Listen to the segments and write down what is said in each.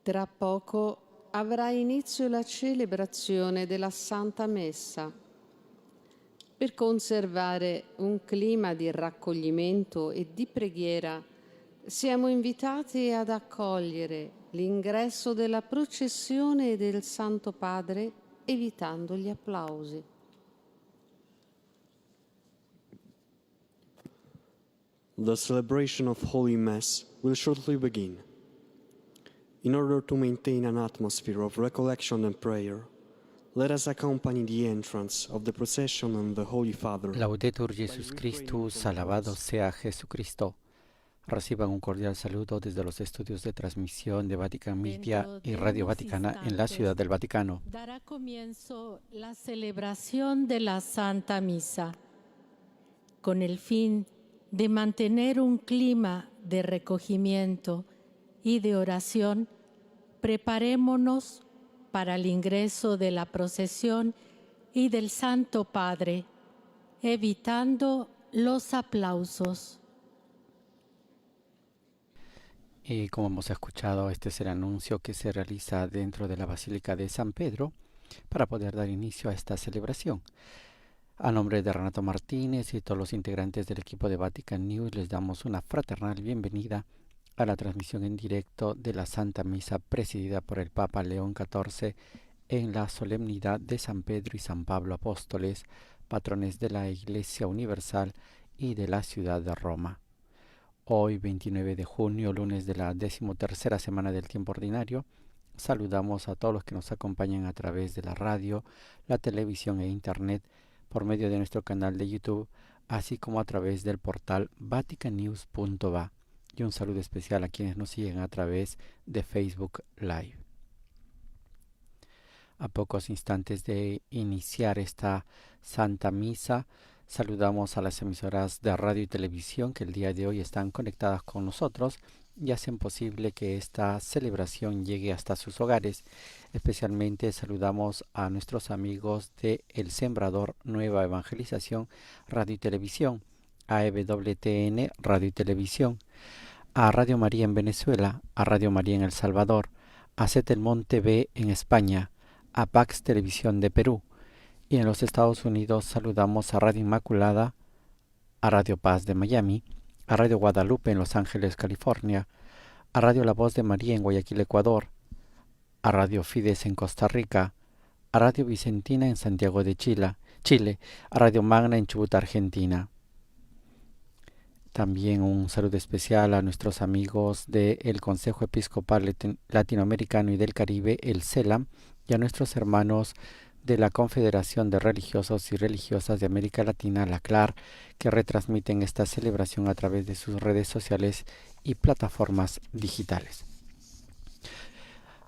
Tra poco avrà inizio la celebrazione della Santa Messa. Per conservare un clima di raccoglimento e di preghiera, siamo invitati ad accogliere l'ingresso della processione del Santo Padre evitando gli applausi. The celebration of Holy Mass will shortly begin. In order to maintain an atmosphere of recollection and prayer, let us accompany the entrance of the procession and the Holy Father. Laudetur Jesus Christus, alabado sea Jesucristo. Reciban un cordial saludo desde los estudios de transmisión de Vatican Media y Radio Vaticana en la Ciudad del Vaticano. Dará comienzo la celebración de la Santa Misa, con el fin de mantener un clima de recogimiento y de oración. Preparémonos para el ingreso de la procesión y del Santo Padre, evitando los aplausos. Y como hemos escuchado, este es el anuncio que se realiza dentro de la Basílica de San Pedro para poder dar inicio a esta celebración. A nombre de Renato Martínez y todos los integrantes del equipo de Vatican News les damos una fraternal bienvenida a la transmisión en directo de la Santa Misa presidida por el Papa León XIV en la solemnidad de San Pedro y San Pablo Apóstoles, patrones de la Iglesia Universal y de la ciudad de Roma. Hoy, 29 de junio, lunes de la 13ª semana del tiempo ordinario, saludamos a todos los que nos acompañan a través de la radio, la televisión e internet, por medio de nuestro canal de YouTube, así como a través del portal vaticannews.va. Y un saludo especial a quienes nos siguen a través de Facebook Live. A pocos instantes de iniciar esta Santa Misa, saludamos a las emisoras de radio y televisión que el día de hoy están conectadas con nosotros y hacen posible que esta celebración llegue hasta sus hogares. Especialmente saludamos a nuestros amigos de El Sembrador Nueva Evangelización Radio y Televisión, a EWTN Radio y Televisión, a Radio María en Venezuela, a Radio María en El Salvador, a Setelmont TV en España, a Pax Televisión de Perú, y en los Estados Unidos saludamos a Radio Inmaculada, a Radio Paz de Miami, a Radio Guadalupe en Los Ángeles, California, a Radio La Voz de María en Guayaquil, Ecuador, a Radio Fides en Costa Rica, a Radio Vicentina en Santiago de Chile, a Radio Magna en Chubut, Argentina. También un saludo especial a nuestros amigos del Consejo Episcopal Latinoamericano y del Caribe, el CELAM, y a nuestros hermanos de la Confederación de Religiosos y Religiosas de América Latina, la CLAR, que retransmiten esta celebración a través de sus redes sociales y plataformas digitales.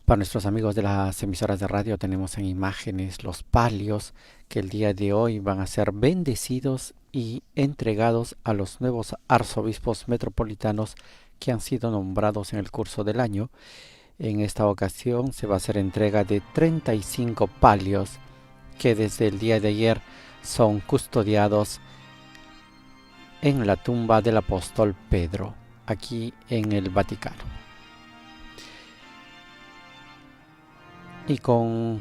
Para nuestros amigos de las emisoras de radio tenemos en imágenes los palios que el día de hoy van a ser bendecidos y entregados a los nuevos arzobispos metropolitanos que han sido nombrados en el curso del año. En esta ocasión se va a hacer entrega de 35 palios que desde el día de ayer son custodiados en la tumba del apóstol Pedro, aquí en el Vaticano. Y con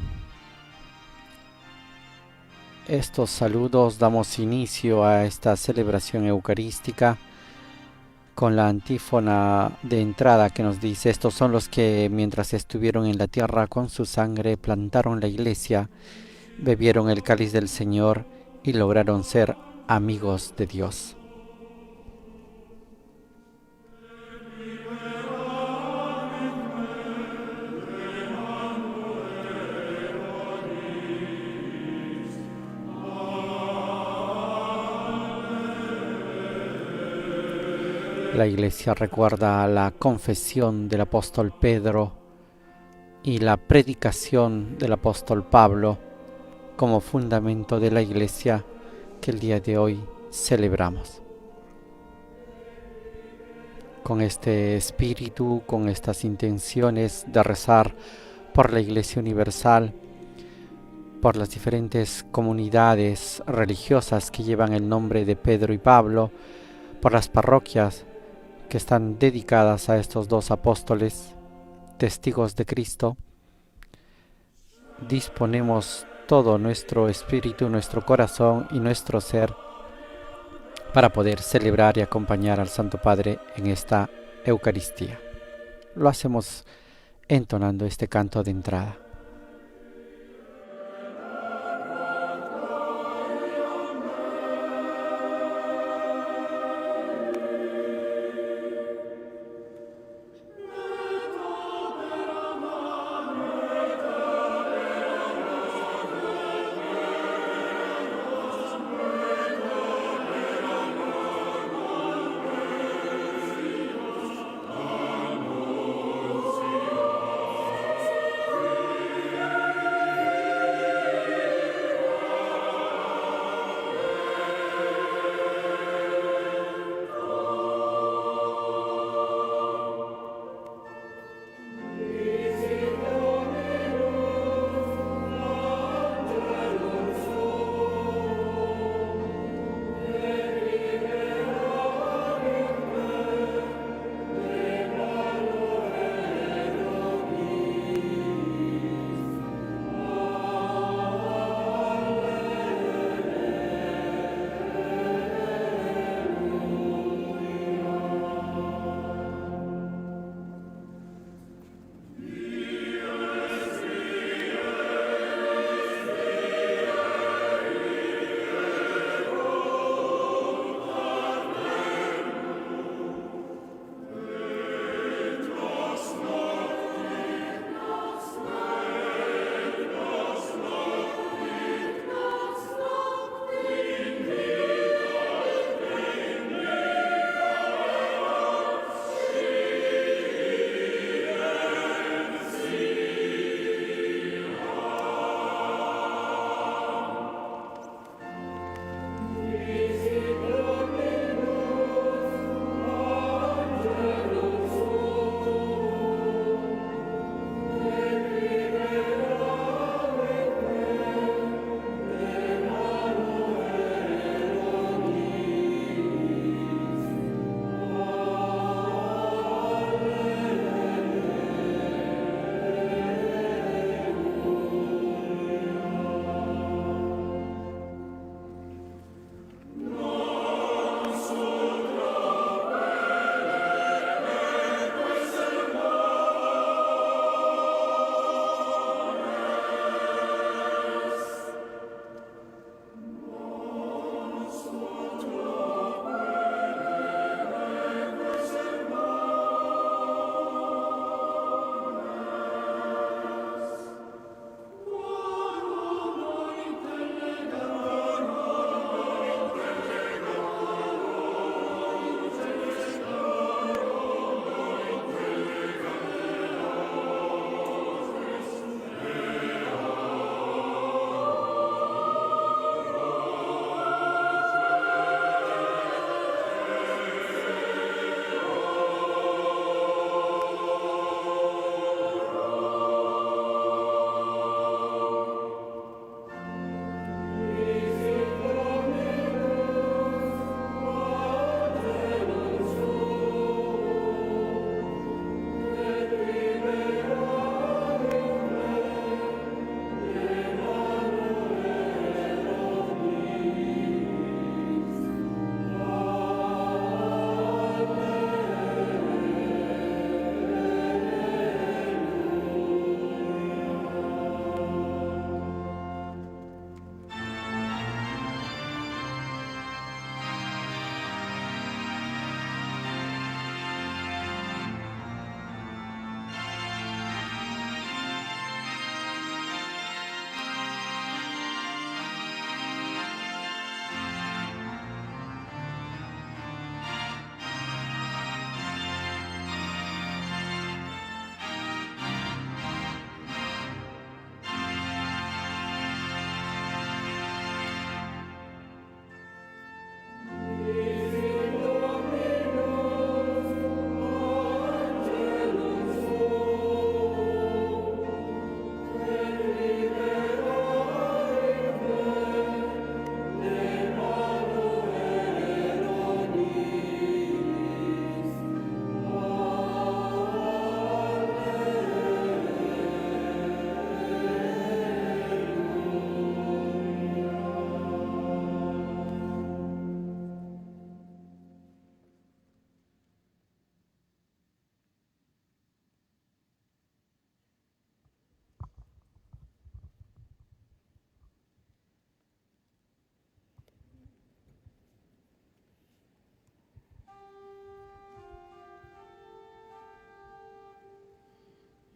estos saludos damos inicio a esta celebración eucarística con la antífona de entrada que nos dice: estos son los que mientras estuvieron en la tierra con su sangre plantaron la iglesia, bebieron el cáliz del Señor y lograron ser amigos de Dios. La iglesia recuerda la confesión del apóstol Pedro y la predicación del apóstol Pablo como fundamento de la iglesia que el día de hoy celebramos. Con este espíritu, con estas intenciones de rezar por la Iglesia Universal, por las diferentes comunidades religiosas que llevan el nombre de Pedro y Pablo, por las parroquias que están dedicadas a estos dos apóstoles, testigos de Cristo, disponemos todo nuestro espíritu, nuestro corazón y nuestro ser para poder celebrar y acompañar al Santo Padre en esta Eucaristía. Lo hacemos entonando este canto de entrada.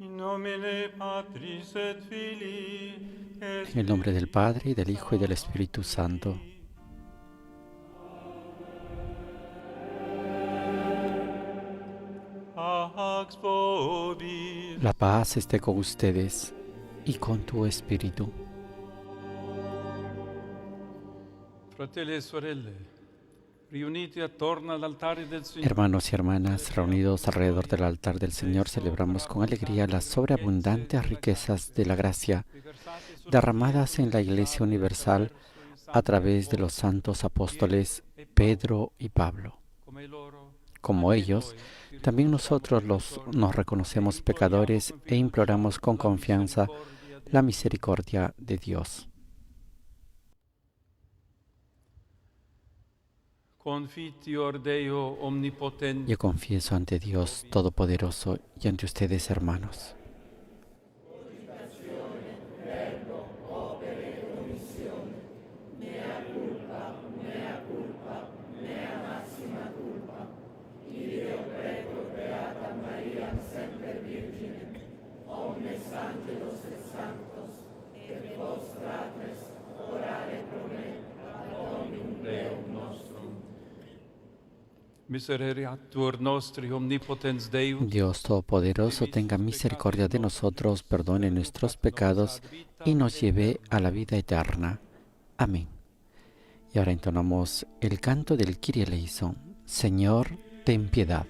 In nomine Patris et Filii et En el nombre del Padre, y del Hijo, y del Espíritu Santo. Pax vobis. La paz esté con ustedes y con tu espíritu. Fratelli e sorelle, riuniti attorno all'altare del Signore, Hermanos y hermanas, reunidos alrededor del altar del Señor, celebramos con alegría las sobreabundantes riquezas de la gracia derramadas en la Iglesia Universal a través de los santos apóstoles Pedro y Pablo. come loro, Como ellos, también nosotros nos reconocemos pecadores e imploramos con confianza la misericordia de Dios. confitior Deo omnipotente, Yo confieso ante Dios Todopoderoso y ante ustedes, hermanos, misereatur nostri omnipotens Deus, Dios Todopoderoso tenga misericordia de nosotros, perdone nuestros pecados y nos lleve a la vida eterna. Amén. Y ahora entonamos el canto del Kyrie eleison. Señor, ten piedad.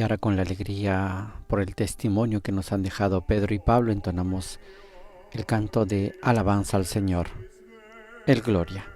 Y ahora, con la alegría por el testimonio que nos han dejado Pedro y Pablo, entonamos el canto de alabanza al Señor, el Gloria.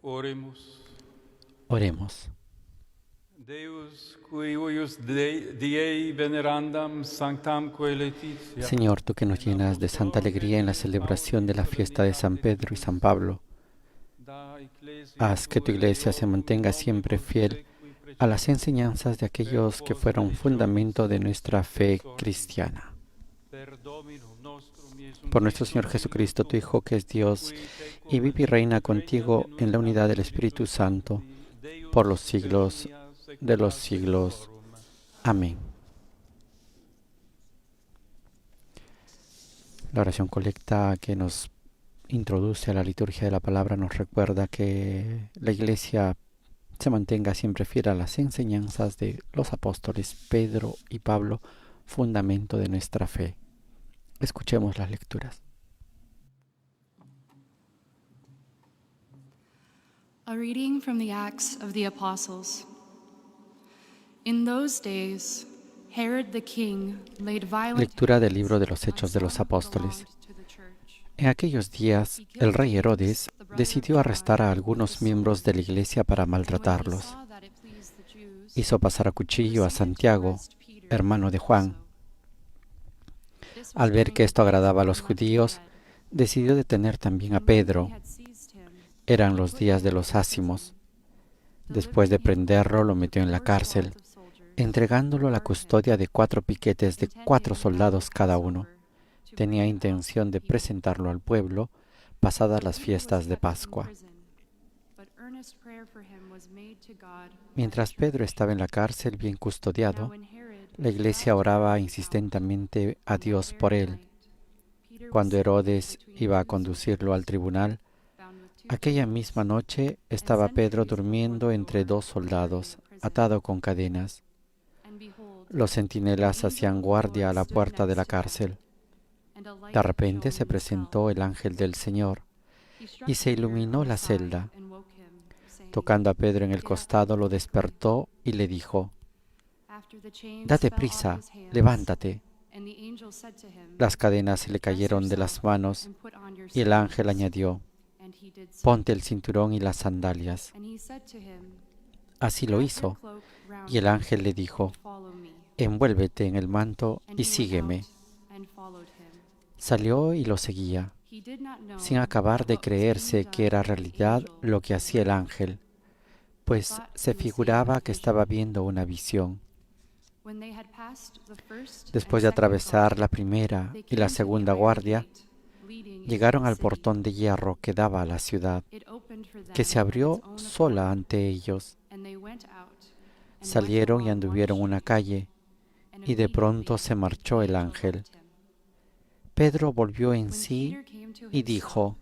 Oremus. Oremos. Deus, qui huius diei venerandam sanctamque Laetitia. Señor, tú que nos llenas de santa alegría en la celebración de la fiesta de San Pedro y San Pablo, haz que tu iglesia se mantenga siempre fiel a las enseñanzas de aquellos que fueron fundamento de nuestra fe cristiana. Por nuestro Señor Jesucristo, tu Hijo, que es Dios, y vive y reina contigo en la unidad del Espíritu Santo, por los siglos de los siglos. Amén. La oración colecta que nos introduce a la liturgia de la palabra nos recuerda que la Iglesia se mantenga siempre fiel a las enseñanzas de los apóstoles Pedro y Pablo, fundamento de nuestra fe. Escuchemos las lecturas. A reading from the Acts of the Apostles. In those days, Herod the king laid violent Lectura del libro de los Hechos de los Apóstoles. En aquellos días, el rey Herodes decidió arrestar a algunos miembros de la iglesia para maltratarlos. Hizo pasar a cuchillo a Santiago, hermano de Juan. Al ver que esto agradaba a los judíos, decidió detener también a Pedro. Eran los días de los ázimos. Después de prenderlo, lo metió en la cárcel, entregándolo a la custodia de 4 piquetes de 4 soldados cada uno. Tenía intención de presentarlo al pueblo pasadas las fiestas de Pascua. Mientras Pedro estaba en la cárcel bien custodiado, la iglesia oraba insistentemente a Dios por él. Cuando Herodes iba a conducirlo al tribunal, aquella misma noche estaba Pedro durmiendo entre 2 soldados, atado con cadenas. Los centinelas hacían guardia a la puerta de la cárcel. De repente se presentó el ángel del Señor y se iluminó la celda. Tocando a Pedro en el costado, lo despertó y le dijo: «Date prisa, levántate». Las cadenas se le cayeron de las manos y el ángel añadió: «Ponte el cinturón y las sandalias». Así lo hizo, y el ángel le dijo: «Envuélvete en el manto y sígueme». Salió y lo seguía, sin acabar de creerse que era realidad lo que hacía el ángel, pues se figuraba que estaba viendo una visión. Después de atravesar la primera y la segunda guardia, llegaron al portón de hierro que daba a la ciudad, que se abrió sola ante ellos. Salieron y anduvieron una calle, y de pronto se marchó el ángel. Pedro volvió en sí y dijo: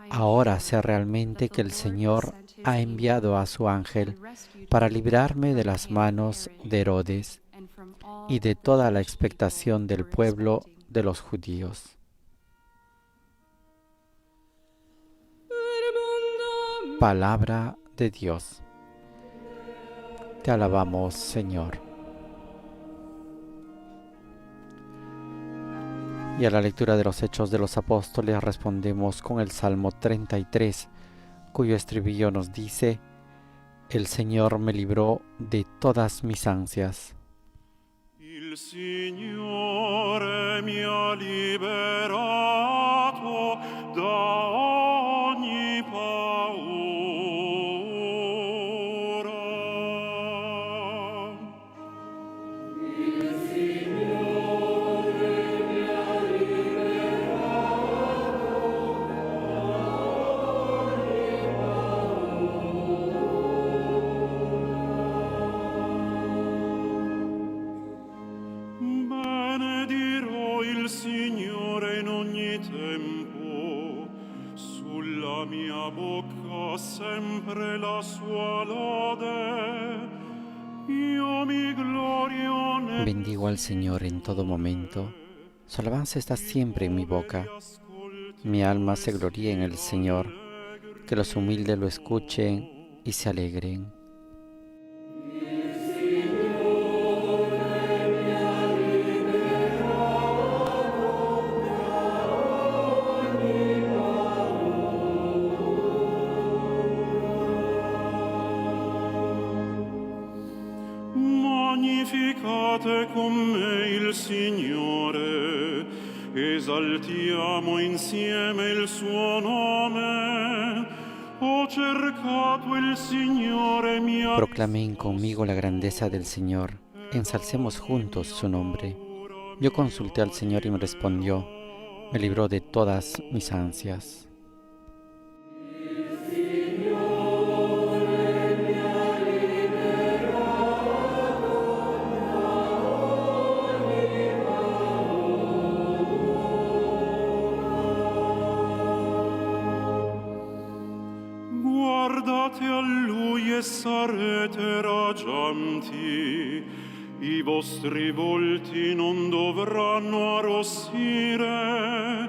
«Ahora sé realmente que el Señor ha enviado a su ángel para librarme de las manos de Herodes y de toda la expectación del pueblo de los judíos». Palabra de Dios. Te alabamos, Señor. Y a la lectura de los Hechos de los Apóstoles respondemos con el Salmo 33, cuyo estribillo nos dice: «El Señor me libró de todas mis ansias». Il Signore mi ha liberato da ogni paura. Benedirò il Signore in ogni tempo, sulla mia bocca sempre la sua lode. Io mi glorio nel Bendigo al Señor en todo momento, su alabanza está siempre en mi boca. Mi alma se gloría en el Señor, que los humildes lo escuchen y se alegren. Lodate con me il Signore, esaltiamo insieme il suo nome. Ho cercato il Signore mia. Proclamen conmigo la grandeza del Señor, ensalcemos juntos su nombre. Yo consulté al Señor y me respondió, me libró de todas mis ansias. Guardate a Lui e sarete raggianti, i vostri volti non dovranno arrossire.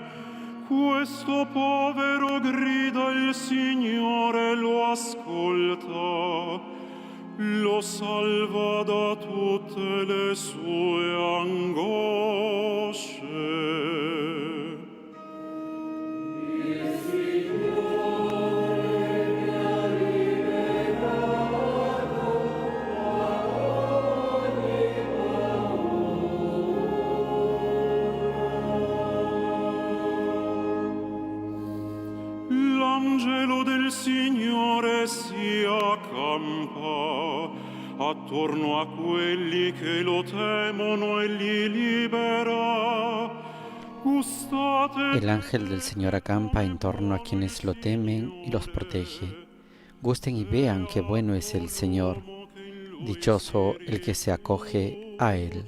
Questo povero grida il Signore, lo ascolta, lo salva da tutte le sue angosce. L'angelo del Signore si accampa attorno a quelli che lo temono e li libera. Gustate. El ángel del Señor acampa en torno a quienes lo temen y los protege. Gusten y vean qué bueno es el Señor. Dichoso el que se acoge a Él.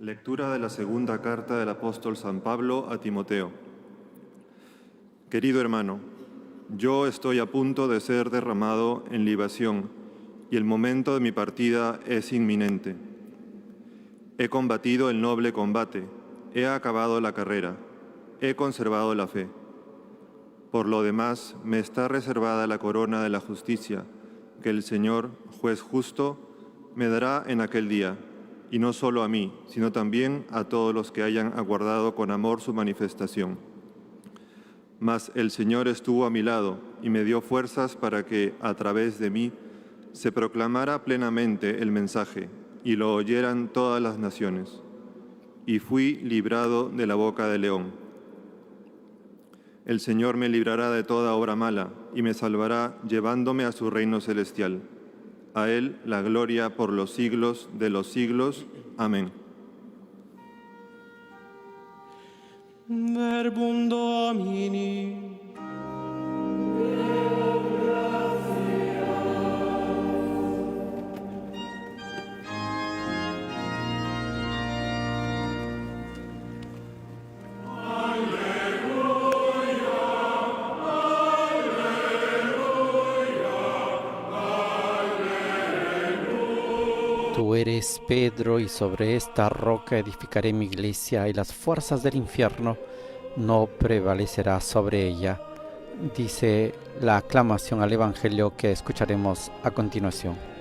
Lectura de la segunda carta del apóstol San Pablo a Timoteo. Querido hermano, yo estoy a punto de ser derramado en libación y el momento de mi partida es inminente. He combatido el noble combate, he acabado la carrera, he conservado la fe. Por lo demás, me está reservada la corona de la justicia, que el Señor, juez justo, me dará en aquel día, y no solo a mí, sino también a todos los que hayan aguardado con amor su manifestación. Mas el Señor estuvo a mi lado y me dio fuerzas para que, a través de mí, se proclamara plenamente el mensaje y lo oyeran todas las naciones. Y fui librado de la boca del león. El Señor me librará de toda obra mala y me salvará llevándome a su reino celestial. A Él la gloria por los siglos de los siglos. Amén. Verbum Domini. Tú eres Pedro, y sobre esta roca edificaré mi iglesia, y las fuerzas del infierno no prevalecerán sobre ella. Dice la aclamación al Evangelio que escucharemos a continuación.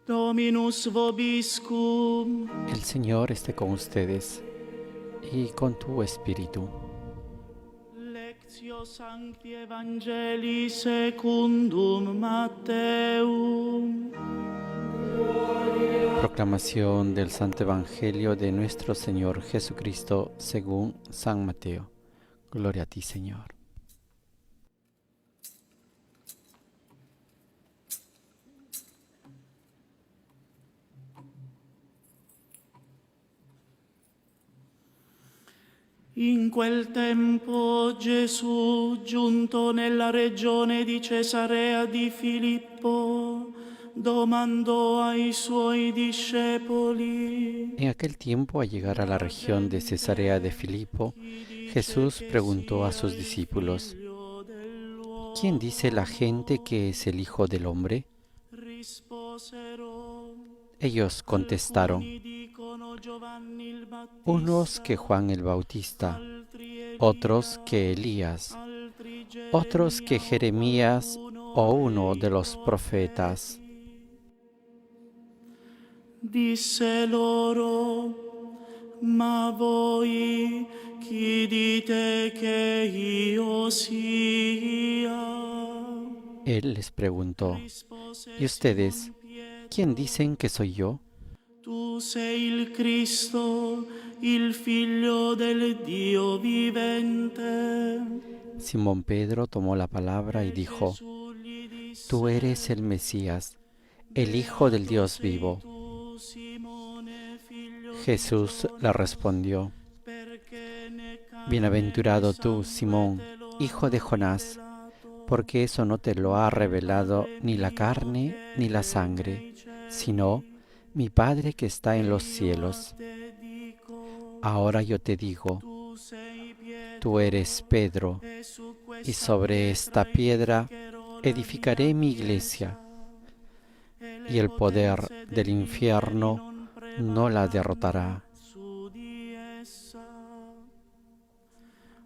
Dominus vobiscum. El Señor esté con ustedes y con tu espíritu. Lectio Sancti Evangelii secundum Matteum. Proclamación del Santo Evangelio de nuestro Señor Jesucristo según San Mateo. Gloria a ti, Señor. In quel tempo Gesù, giunto nella regione di Cesarea di Filippo, domandò ai suoi discepoli: En aquel tiempo, al llegar a la región de Cesarea de Filipo, Jesús preguntó a sus discípulos: ¿Quién dice la gente que es el Hijo del Hombre? Ellos contestaron: unos que Juan el Bautista, otros que Elías, otros que Jeremías o uno de los profetas. Disse loro: ma voi chi dite che io sia? Él les preguntó: ¿y ustedes, quién dicen que soy yo? Tu sei il Cristo, il Figlio del Dio vivente. Simón Pedro tomó la palabra y dijo: Tú eres el Mesías, el Hijo del Dios vivo. Jesús le respondió: Bienaventurado tú, Simón, hijo de Jonás, porque eso no te lo ha revelado ni la carne ni la sangre, sino mi Padre que está en los cielos. Ahora yo te digo, tú eres Pedro, y sobre esta piedra edificaré mi iglesia, y el poder del infierno no la derrotará.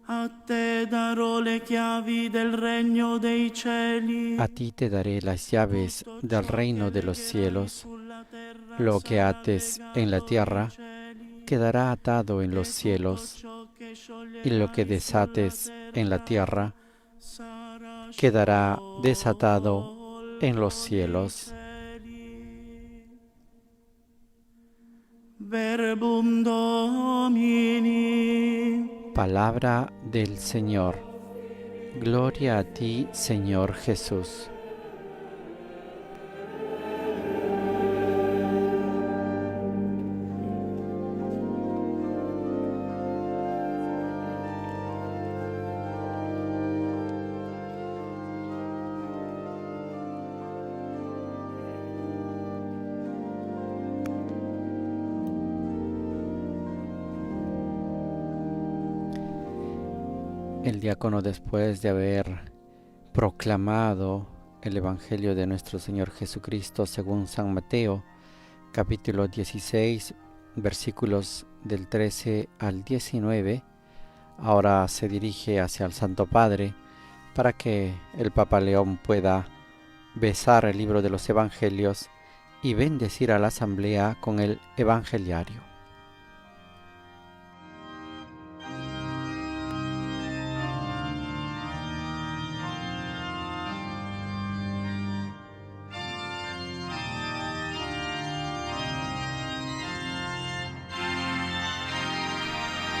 A te darò le chiavi del regno dei cieli. A ti te daré las llaves del reino de los cielos. Lo que ates en la tierra quedará atado en los cielos, y lo que desates en la tierra quedará desatado en los cielos. Verbum Domini. Palabra del Señor. Gloria a ti, Señor Jesús. El diácono, después de haber proclamado el Evangelio de nuestro Señor Jesucristo según San Mateo, capítulo 16, versículos del 13 al 19, ahora se dirige hacia el Santo Padre para que el Papa León pueda besar el libro de los Evangelios y bendecir a la asamblea con el Evangeliario.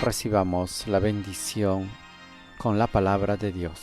Recibamos la bendición con la palabra de Dios.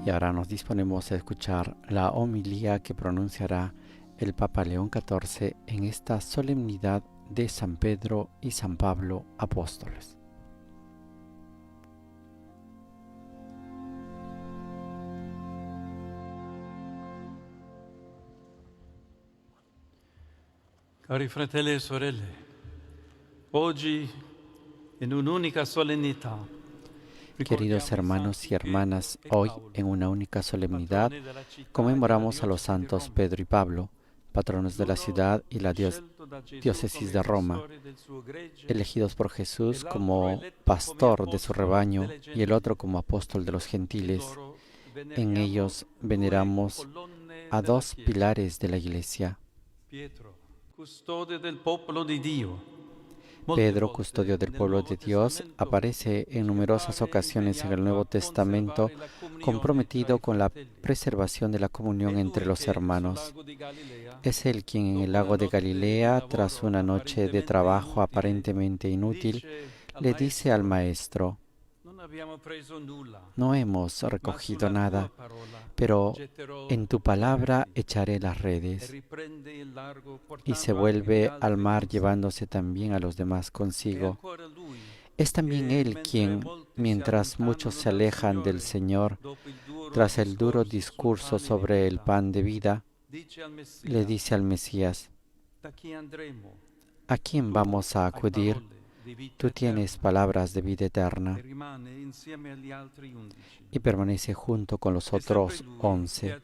Y ahora nos disponemos a escuchar la homilía que pronunciará el Papa León XIV en esta solemnidad de San Pedro y San Pablo apóstoles. Cari fratelli e sorelle, oggi in un'unica solennità Queridos hermanos y hermanas, hoy, en una única solemnidad, conmemoramos a los santos Pedro y Pablo, patronos de la ciudad y la diócesis de Roma, elegidos por Jesús como pastor de su rebaño y el otro como apóstol de los gentiles. En ellos veneramos a dos pilares de la Iglesia. Pedro, custodio del pueblo de Dios, aparece en numerosas ocasiones en el Nuevo Testamento comprometido con la preservación de la comunión entre los hermanos. Es él quien en el lago de Galilea, tras una noche de trabajo aparentemente inútil, le dice al Maestro: no hemos recogido nada, pero en tu palabra echaré las redes. Y se vuelve al mar llevándose también a los demás consigo. Es también él quien, mientras muchos se alejan del Señor, tras el duro discurso sobre el pan de vida, le dice al Mesías: ¿a quién vamos a acudir? Tú tienes palabras de vida eterna. Y permanece junto con los otros 11.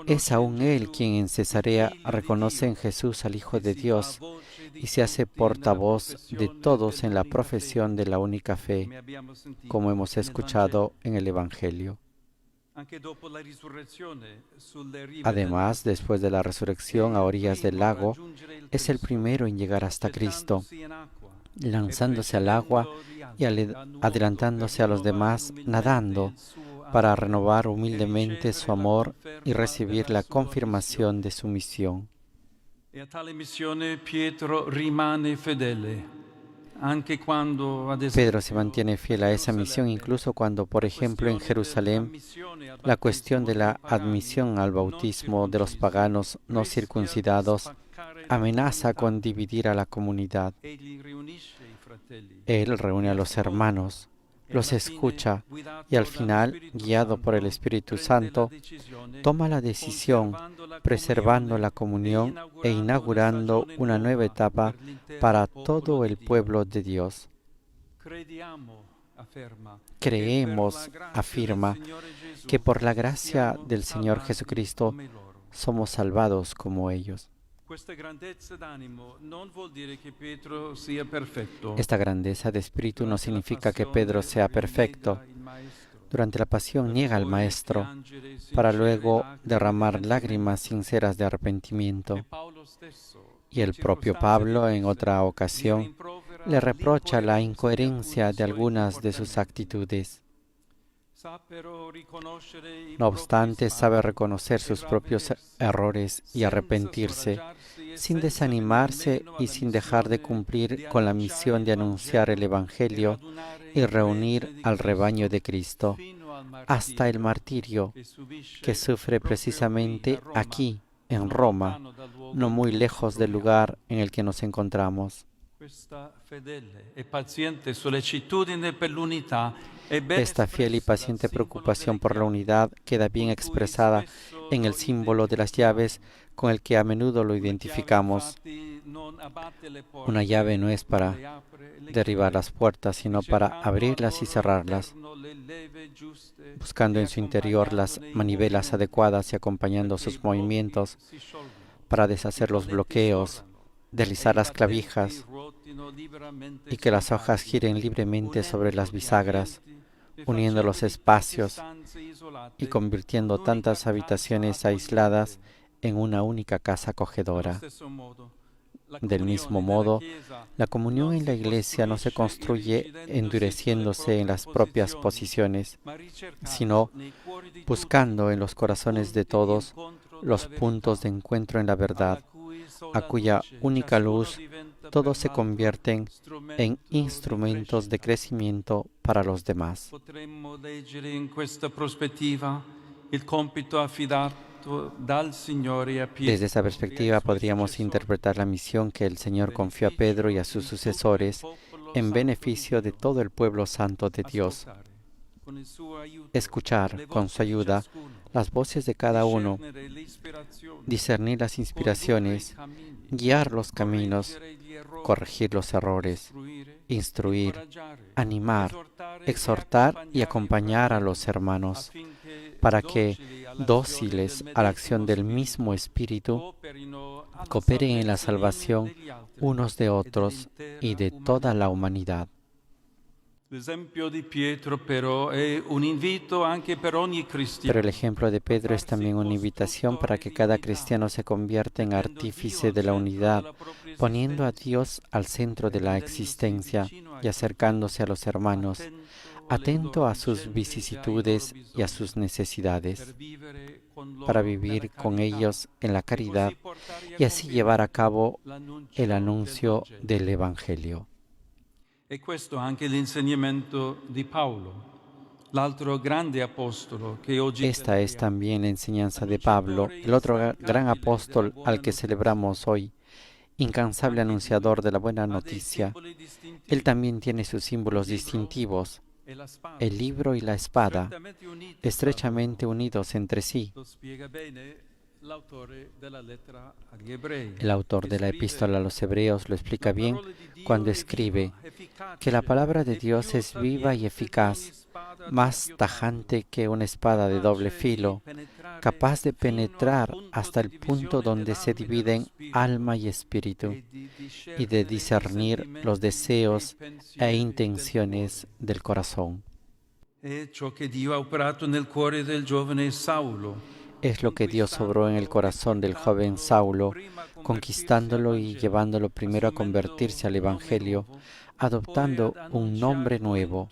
Es aún él quien en Cesarea reconoce en Jesús al Hijo de Dios y se hace portavoz de todos en la profesión de la única fe, como hemos escuchado en el Evangelio. Además, después de la resurrección a orillas del lago, es el primero en llegar hasta Cristo, lanzándose al agua y adelantándose a los demás, nadando, para renovar humildemente su amor y recibir la confirmación de su misión. Pedro se mantiene fiel a esa misión incluso cuando, por ejemplo, en Jerusalén, la cuestión de la admisión al bautismo de los paganos no circuncidados amenaza con dividir a la comunidad. Él reúne a los hermanos, los escucha y al final, guiado por el Espíritu Santo, toma la decisión, preservando la comunión e inaugurando una nueva etapa para todo el pueblo de Dios. Creemos, afirma, que por la gracia del Señor Jesucristo somos salvados como ellos. Esta grandeza de espíritu no significa que Pedro sea perfecto. Durante la pasión niega al Maestro para luego derramar lágrimas sinceras de arrepentimiento. Y el propio Pablo, en otra ocasión, le reprocha la incoherencia de algunas de sus actitudes. No obstante, sabe reconocer sus propios errores y arrepentirse, sin desanimarse y sin dejar de cumplir con la misión de anunciar el Evangelio y reunir al rebaño de Cristo, hasta el martirio que sufre precisamente aquí, en Roma, no muy lejos del lugar en el que nos encontramos. Esta fiel y paciente preocupación por la unidad queda bien expresada en el símbolo de las llaves con el que a menudo lo identificamos. Una llave no es para derribar las puertas, sino para abrirlas y cerrarlas, buscando en su interior las manivelas adecuadas y acompañando sus movimientos para deshacer los bloqueos, deslizar las clavijas y que las hojas giren libremente sobre las bisagras, uniendo los espacios y convirtiendo tantas habitaciones aisladas en una única casa acogedora. Del mismo modo, la comunión en la Iglesia no se construye endureciéndose en las propias posiciones, sino buscando en los corazones de todos los puntos de encuentro en la verdad, a cuya única luz todos se convierten en instrumentos de crecimiento para los demás. Desde esa perspectiva podríamos interpretar la misión que el Señor confió a Pedro y a sus sucesores en beneficio de todo el pueblo santo de Dios. Escuchar, con su ayuda, las voces de cada uno, discernir las inspiraciones, guiar los caminos, corregir los errores, instruir, animar, exhortar y acompañar a los hermanos, para que, dóciles a la acción del mismo Espíritu, cooperen en la salvación unos de otros y de toda la humanidad. L'esempio di Pietro però è un invito anche per ogni cristiano. Pero el ejemplo de Pedro es también una invitación para que cada cristiano se convierta en artífice de la unidad, poniendo a Dios al centro de la existencia y acercándose a los hermanos, atento a sus vicisitudes y a sus necesidades, para vivir con ellos en la caridad y así llevar a cabo el anuncio del Evangelio. E questo anche l'insegnamento di Paolo, l'altro grande apostolo che oggi Esta es también la enseñanza de Pablo, el otro gran apóstol al que celebramos hoy, incansable anunciador de la buena noticia. Él también tiene sus símbolos distintivos, el libro y la espada, estrechamente unidos entre sí. El autor de la epístola a los Hebreos lo explica bien cuando escribe que la palabra de Dios es viva y eficaz, más tajante que una espada de doble filo, capaz de penetrar hasta el punto donde se dividen alma y espíritu, y de discernir los deseos e intenciones del corazón. Es lo que Dios obró en el corazón del joven Saulo, conquistándolo y llevándolo primero a convertirse al Evangelio, adoptando un nombre nuevo,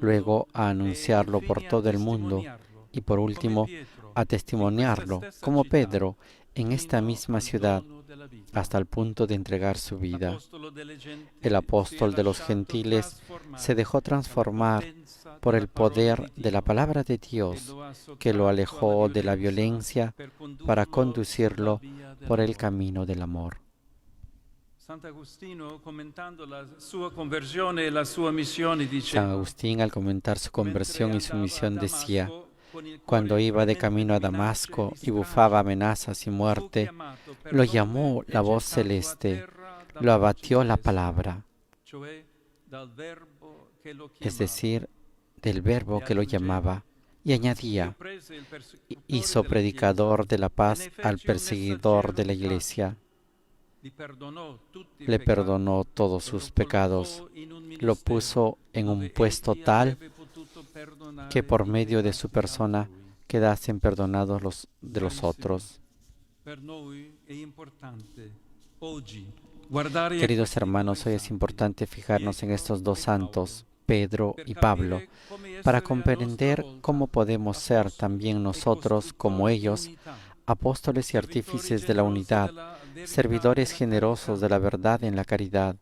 luego a anunciarlo por todo el mundo y por último a testimoniarlo, como Pedro, en esta misma ciudad, hasta el punto de entregar su vida. El apóstol de los gentiles se dejó transformar por el poder de la palabra de Dios, que lo alejó de la violencia para conducirlo por el camino del amor. San Agustín, al comentar su conversión y su misión, decía: cuando iba de camino a Damasco y bufaba amenazas y muerte, lo llamó la voz celeste, lo abatió la palabra, es decir, del verbo que lo llamaba, y añadía: hizo predicador de la paz al perseguidor de la iglesia. Le perdonó todos sus pecados, lo puso en un puesto tal que por medio de su persona quedasen perdonados los de los otros. Queridos hermanos, hoy es importante fijarnos en estos dos santos, Pedro y Pablo, para comprender cómo podemos ser también nosotros, como ellos, apóstoles y artífices de la unidad, servidores generosos de la verdad en la caridad.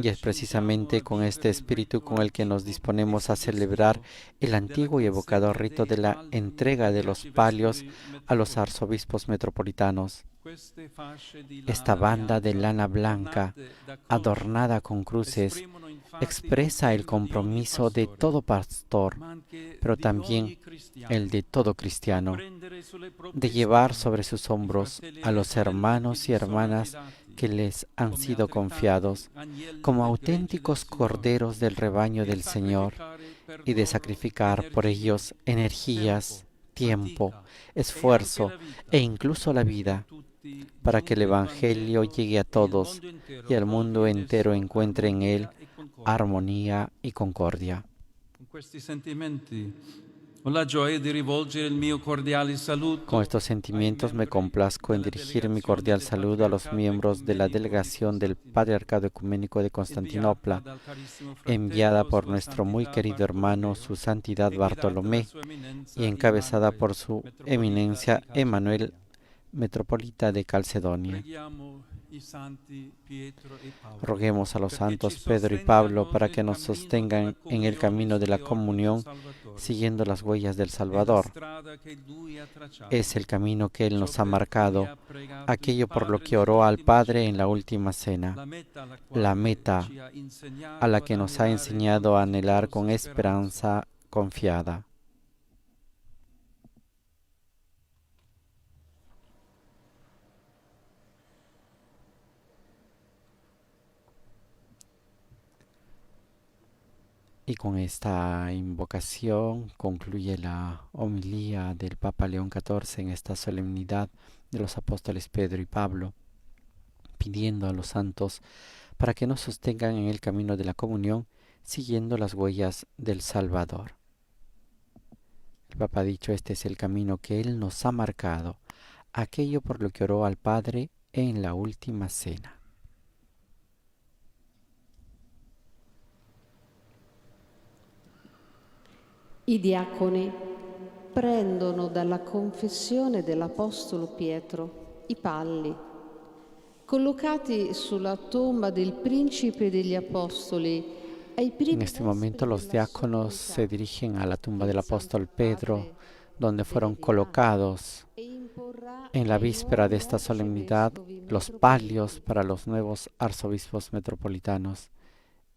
Y es precisamente con este espíritu con el que nos disponemos a celebrar el antiguo y evocador rito de la entrega de los palios a los arzobispos metropolitanos. Esta banda de lana blanca, adornada con cruces, expresa el compromiso de todo pastor, pero también el de todo cristiano, de llevar sobre sus hombros a los hermanos y hermanas que les han sido confiados como auténticos corderos del rebaño del Señor, y de sacrificar por ellos energías, tiempo, esfuerzo e incluso la vida, para que el Evangelio llegue a todos y el mundo entero encuentre en él armonía y concordia. Con estos sentimientos me complazco en dirigir mi cordial saludo a los miembros de la delegación del Patriarcado Ecuménico de Constantinopla, enviada por nuestro muy querido hermano, su Santidad Bartolomé, y encabezada por su Eminencia Emanuel, Metropolita de Calcedonia. Roguemos a los santos Pedro y Pablo para que nos sostengan en el camino de la comunión, siguiendo las huellas del Salvador. Es el camino que Él nos ha marcado, aquello por lo que oró al Padre en la última cena, la meta a la que nos ha enseñado a anhelar con esperanza confiada. Y con esta invocación concluye la homilía del Papa León XIV en esta solemnidad de los apóstoles Pedro y Pablo, pidiendo a los santos para que nos sostengan en el camino de la comunión, siguiendo las huellas del Salvador. El Papa ha dicho: este es el camino que Él nos ha marcado, aquello por lo que oró al Padre en la última cena. I diaconi prendono dalla confessione dell'Apostolo Pietro i palli, collocati sulla tomba del Principe degli Apostoli. En este momento los diáconos se dirigen a la tumba del apóstol Pedro, donde fueron colocados en la víspera de esta solemnidad los palios para los nuevos arzobispos metropolitanos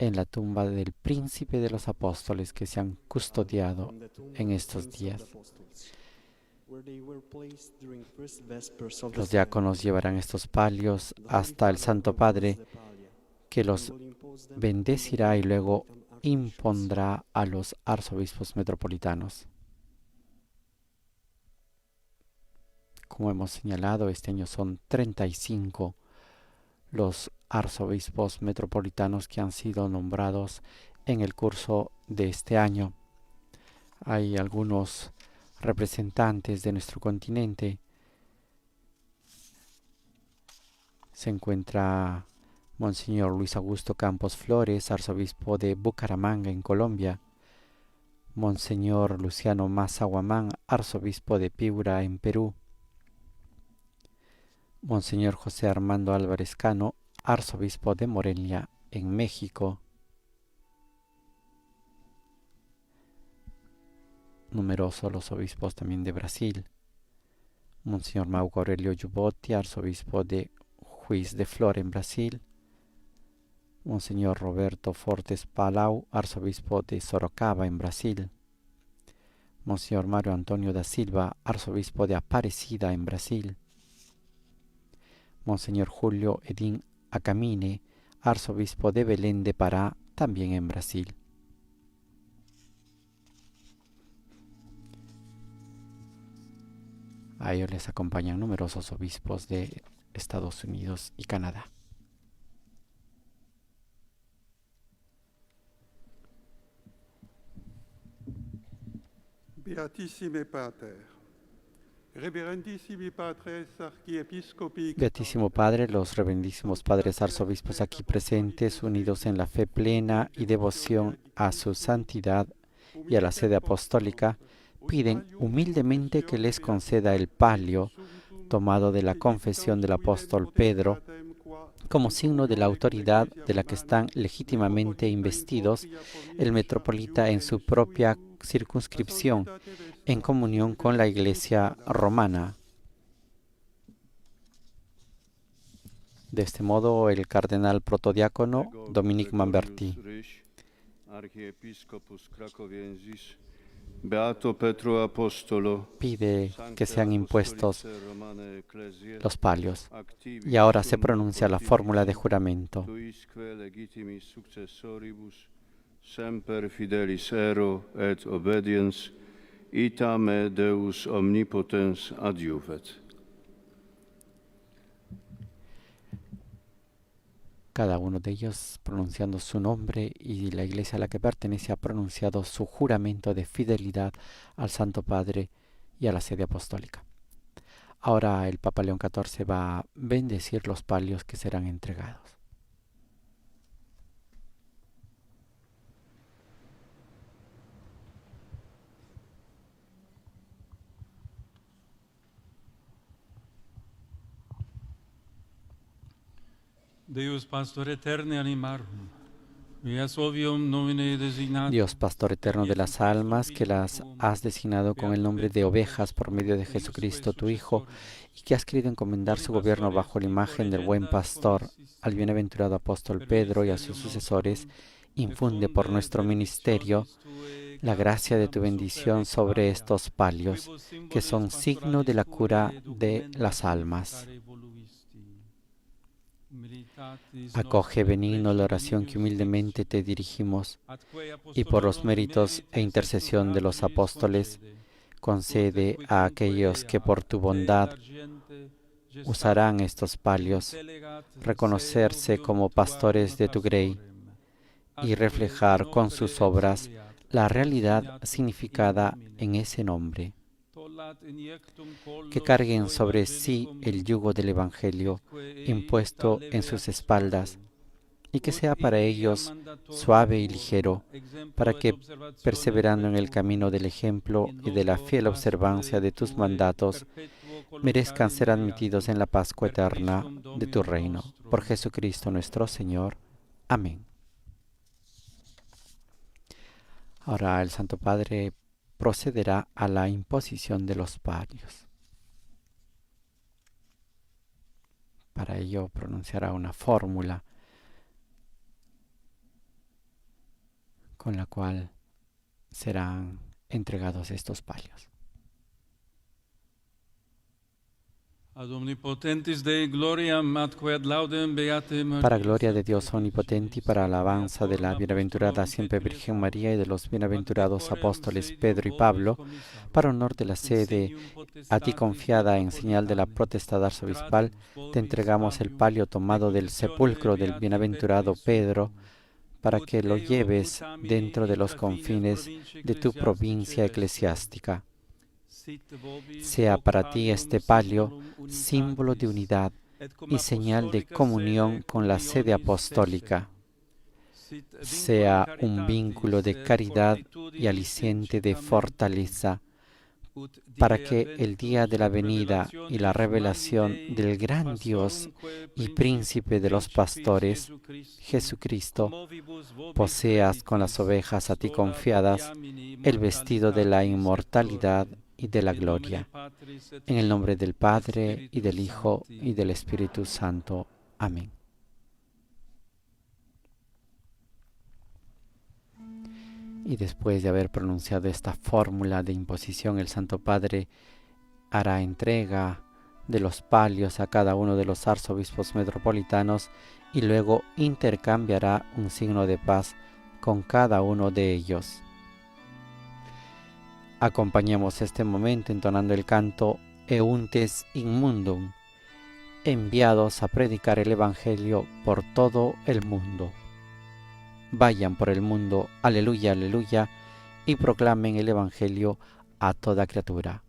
en la tumba del príncipe de los apóstoles que se han custodiado en estos días. Los diáconos llevarán estos palios hasta el Santo Padre, que los bendecirá y luego impondrá a los arzobispos metropolitanos. Como hemos señalado, este año son 35 los arzobispos metropolitanos que han sido nombrados en el curso de este año. Hay algunos representantes de nuestro continente. Se encuentra Monseñor Luis Augusto Campos Flores, arzobispo de Bucaramanga, en Colombia. Monseñor Luciano Massa Guamán, arzobispo de Piura, en Perú. Monseñor José Armando Álvarez Cano, arzobispo de Morelia, en México. Numerosos los obispos también de Brasil. Monseñor Mauco Aurelio Yubotti, arzobispo de Juiz de Flor, en Brasil. Monseñor Roberto Fortes Palau, arzobispo de Sorocaba, en Brasil. Monseñor Mario Antonio da Silva, arzobispo de Aparecida, en Brasil. Monseñor Julio Edín Acamine, arzobispo de Belén de Pará, también en Brasil. A ellos les acompañan numerosos obispos de Estados Unidos y Canadá. Beatissime Pater, Reverendissimi Patres Archiepiscopi, Beatísimo Padre, los reverendísimos padres arzobispos aquí presentes, unidos en la fe plena y devoción a su santidad y a la sede apostólica, piden humildemente que les conceda el palio tomado de la confesión del apóstol Pedro como signo de la autoridad de la que están legítimamente investidos el metropolita en su propia circunscripción, en comunión con la Iglesia romana. De este modo, el cardenal protodiácono Dominique Mamberti pide que sean impuestos los palios. Y ahora se pronuncia la fórmula de juramento. Semper fidelis ero et obediens, itame Deus omnipotens adjuvet. Cada uno de ellos pronunciando su nombre, y la iglesia a la que pertenece ha pronunciado su juramento de fidelidad al Santo Padre y a la sede apostólica. Ahora el Papa León XIV va a bendecir los palios que serán entregados. Deus pastor eterne animarum, vias ovium nomine designatum. Dios, pastor eterno de las almas, que las has designado con el nombre de ovejas por medio de Jesucristo, tu Hijo, y que has querido encomendar su gobierno bajo la imagen del buen pastor, al bienaventurado apóstol Pedro y a sus sucesores, infunde por nuestro ministerio la gracia de tu bendición sobre estos palios, que son signo de la cura de las almas. Acoge benigno la oración que humildemente te dirigimos y por los méritos e intercesión de los apóstoles, concede a aquellos que por tu bondad usarán estos palios, reconocerse como pastores de tu grey y reflejar con sus obras la realidad significada en ese nombre. Que carguen sobre sí el yugo del Evangelio impuesto en sus espaldas y que sea para ellos suave y ligero, para que, perseverando en el camino del ejemplo y de la fiel observancia de tus mandatos, merezcan ser admitidos en la Pascua eterna de tu reino. Por Jesucristo nuestro Señor. Amén. Ahora el Santo Padre procederá a la imposición de los palios. Para ello pronunciará una fórmula con la cual serán entregados estos palios. Para gloria de Dios omnipotente y para alabanza de la bienaventurada siempre Virgen María y de los bienaventurados apóstoles Pedro y Pablo, para honor de la sede a ti confiada en señal de la potestad arzobispal, te entregamos el palio tomado del sepulcro del bienaventurado Pedro, para que lo lleves dentro de los confines de tu provincia eclesiástica. Sea para ti este palio símbolo de unidad y señal de comunión con la sede apostólica. Sea un vínculo de caridad y aliciente de fortaleza, para que el día de la venida y la revelación del gran Dios y príncipe de los pastores, Jesucristo, poseas con las ovejas a ti confiadas el vestido de la inmortalidad y de la gloria. En el nombre del Padre, y del Hijo, y del Espíritu Santo. Amén. Y después de haber pronunciado esta fórmula de imposición, el Santo Padre hará entrega de los palios a cada uno de los arzobispos metropolitanos y luego intercambiará un signo de paz con cada uno de ellos. Acompañemos este momento entonando el canto Euntes in Mundum, enviados a predicar el Evangelio por todo el mundo. Vayan por el mundo, aleluya, aleluya, y proclamen el Evangelio a toda criatura.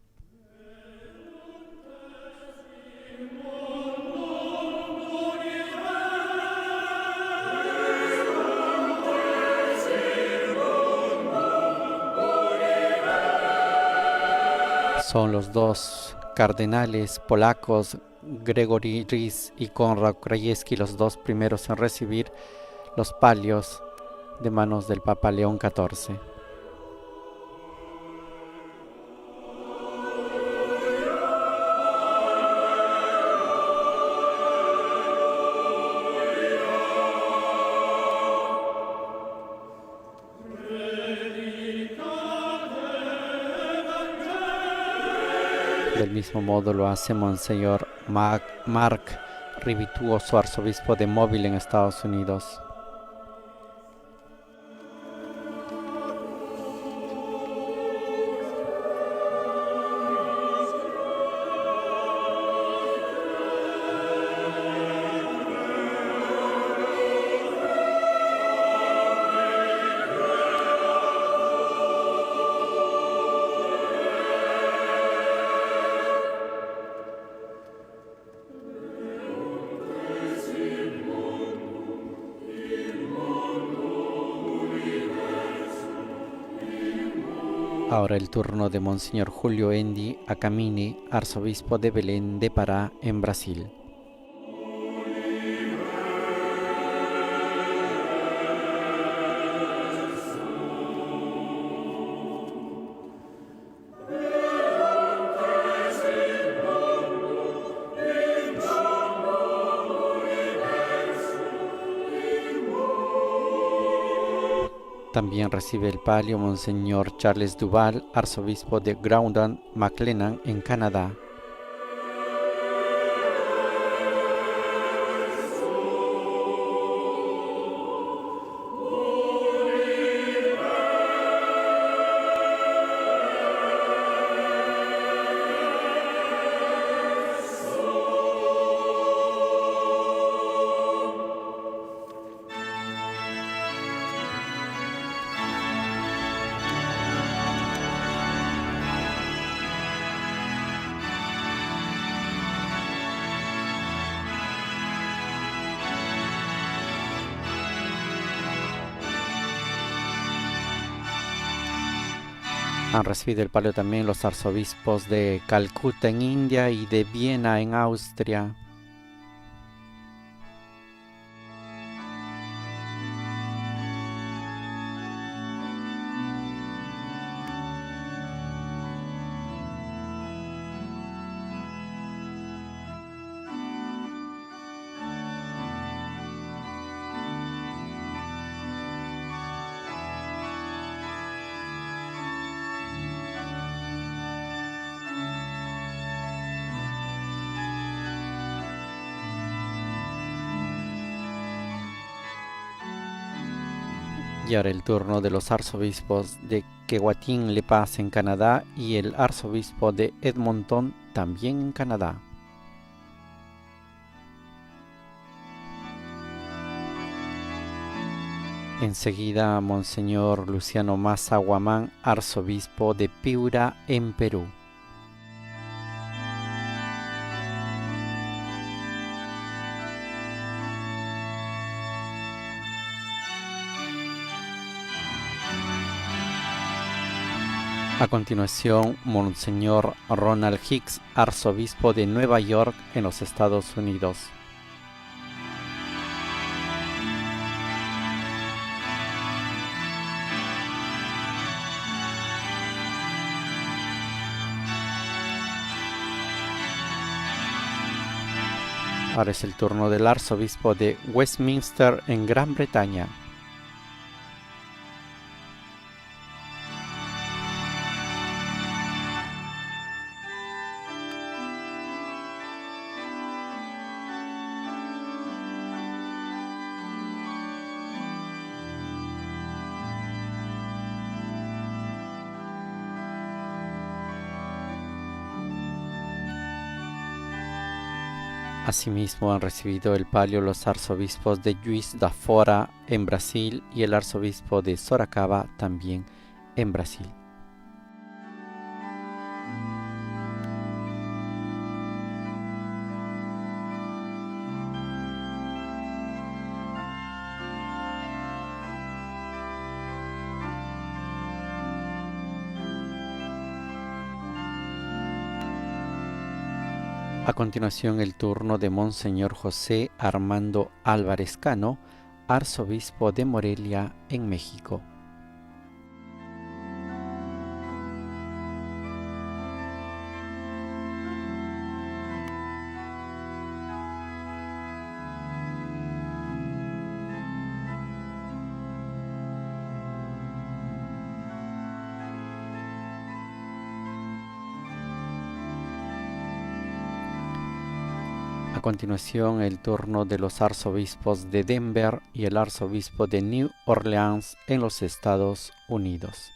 Son los dos cardenales polacos, Gregory Rys y Konrad Krajewski, los dos primeros en recibir los palios de manos del Papa León XIV. Del mismo modo lo hace Monseñor Mark Rivituoso, arzobispo de Mobile en Estados Unidos. Ahora el turno de Monseñor Julio Endi Acamini, arzobispo de Belén de Pará, en Brasil. También recibe el palio Monseñor Charles Duval, arzobispo de Groundon, McLennan, en Canadá. Han recibido el palio también los arzobispos de Calcuta en India y de Viena en Austria. Y ahora el turno de los arzobispos de Kewatin-Le Paz en Canadá y el arzobispo de Edmonton también en Canadá. Enseguida, Monseñor Luciano Massa Guamán, arzobispo de Piura en Perú. A continuación, Monseñor Ronald Hicks, arzobispo de Nueva York en los Estados Unidos. Ahora es el turno del arzobispo de Westminster en Gran Bretaña. Asimismo han recibido el palio los arzobispos de Juiz da Fora en Brasil y el arzobispo de Sorocaba también en Brasil. A continuación el turno de Monseñor José Armando Álvarez Cano, arzobispo de Morelia en México. A continuación, el turno de los arzobispos de Denver y el arzobispo de New Orleans en los Estados Unidos.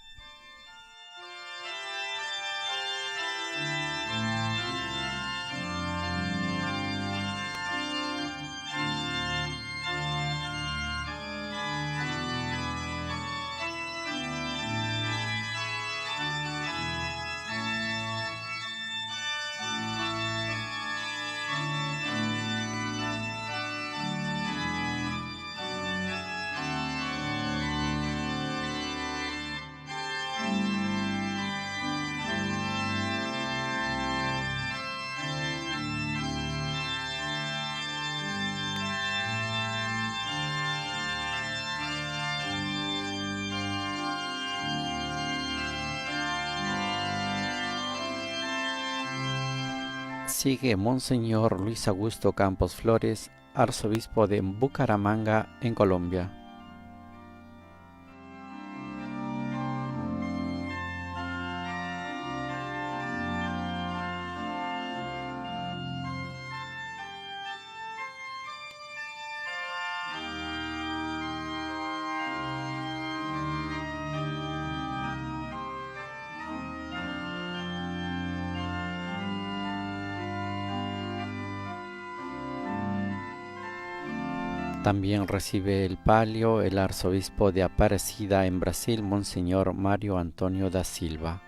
Sigue Monseñor Luis Augusto Campos Flores, arzobispo de Bucaramanga en Colombia. También recibe el palio el arzobispo de Aparecida en Brasil, Monseñor Mario Antonio da Silva.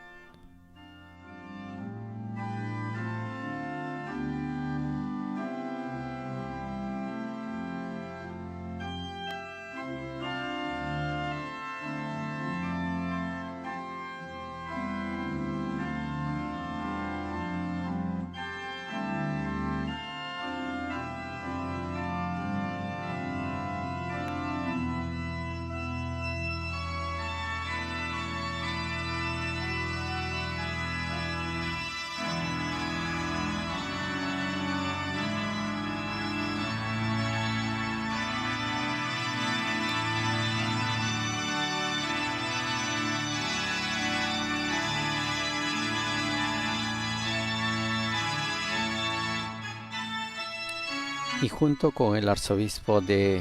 y junto con el arzobispo de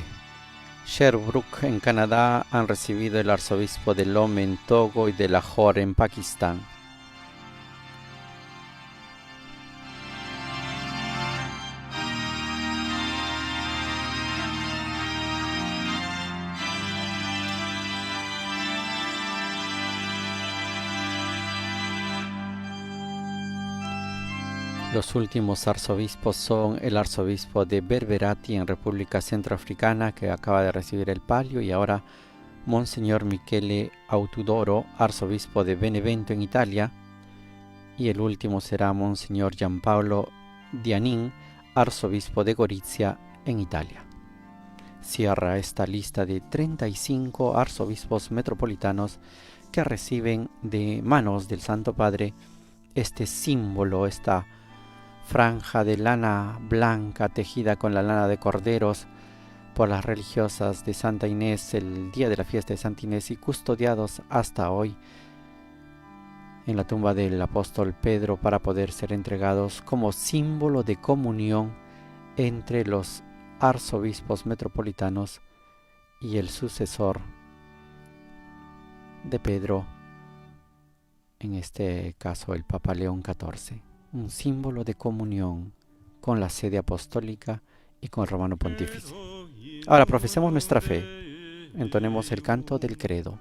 Sherbrooke en Canadá han recibido el arzobispo de Lome en Togo y de Lahore en Pakistán. Los últimos arzobispos son el arzobispo de Berberati en República Centroafricana, que acaba de recibir el palio, y ahora Monseñor Michele Autudoro, arzobispo de Benevento en Italia, y el último será Monseñor Gianpaolo Dianin, arzobispo de Gorizia en Italia. Cierra esta lista de 35 arzobispos metropolitanos que reciben de manos del Santo Padre este símbolo, esta franja de lana blanca tejida con la lana de corderos por las religiosas de Santa Inés el día de la fiesta de Santa Inés y custodiados hasta hoy en la tumba del apóstol Pedro para poder ser entregados como símbolo de comunión entre los arzobispos metropolitanos y el sucesor de Pedro, en este caso el Papa León XIV. Un símbolo de comunión con la sede apostólica y con el Romano Pontífice. Ahora profesemos nuestra fe, entonemos el canto del credo.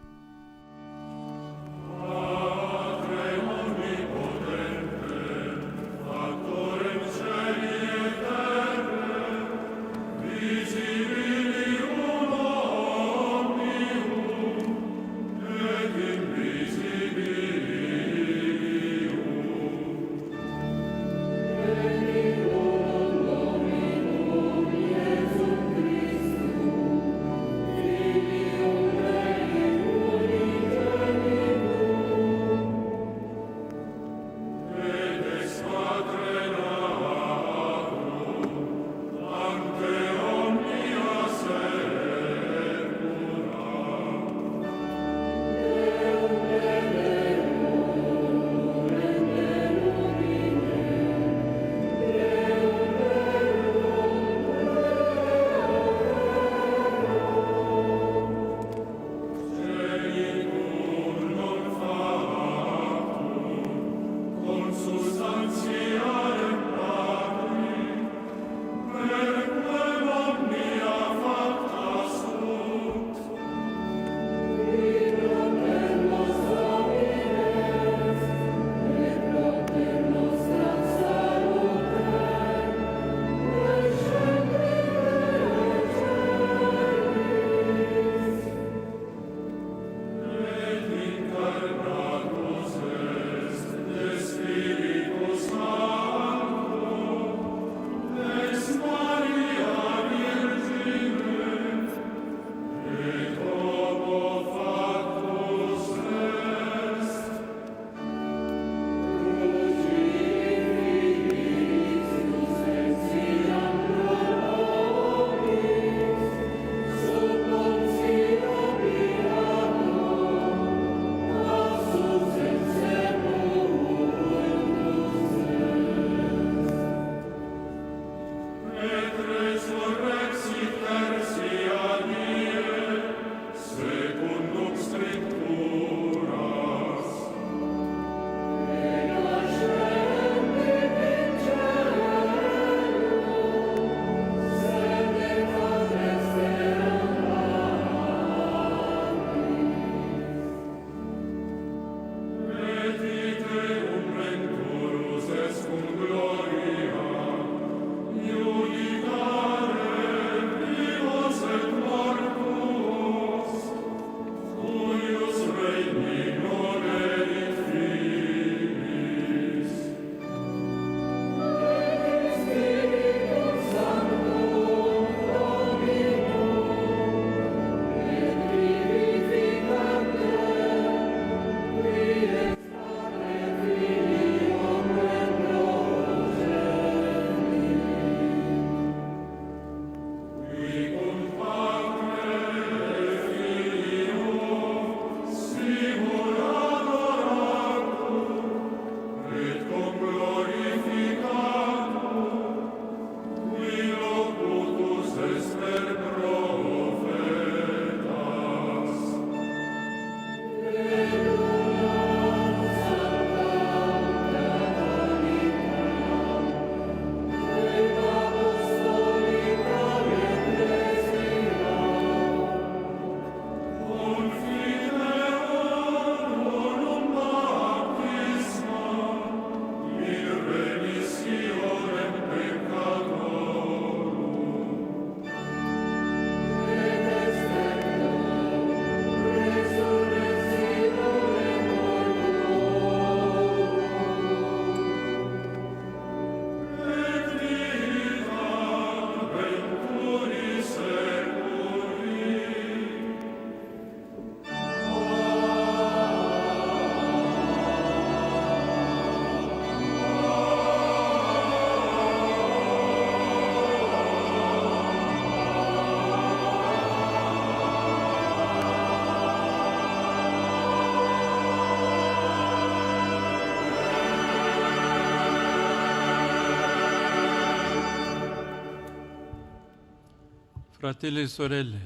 Fratelli e sorelle,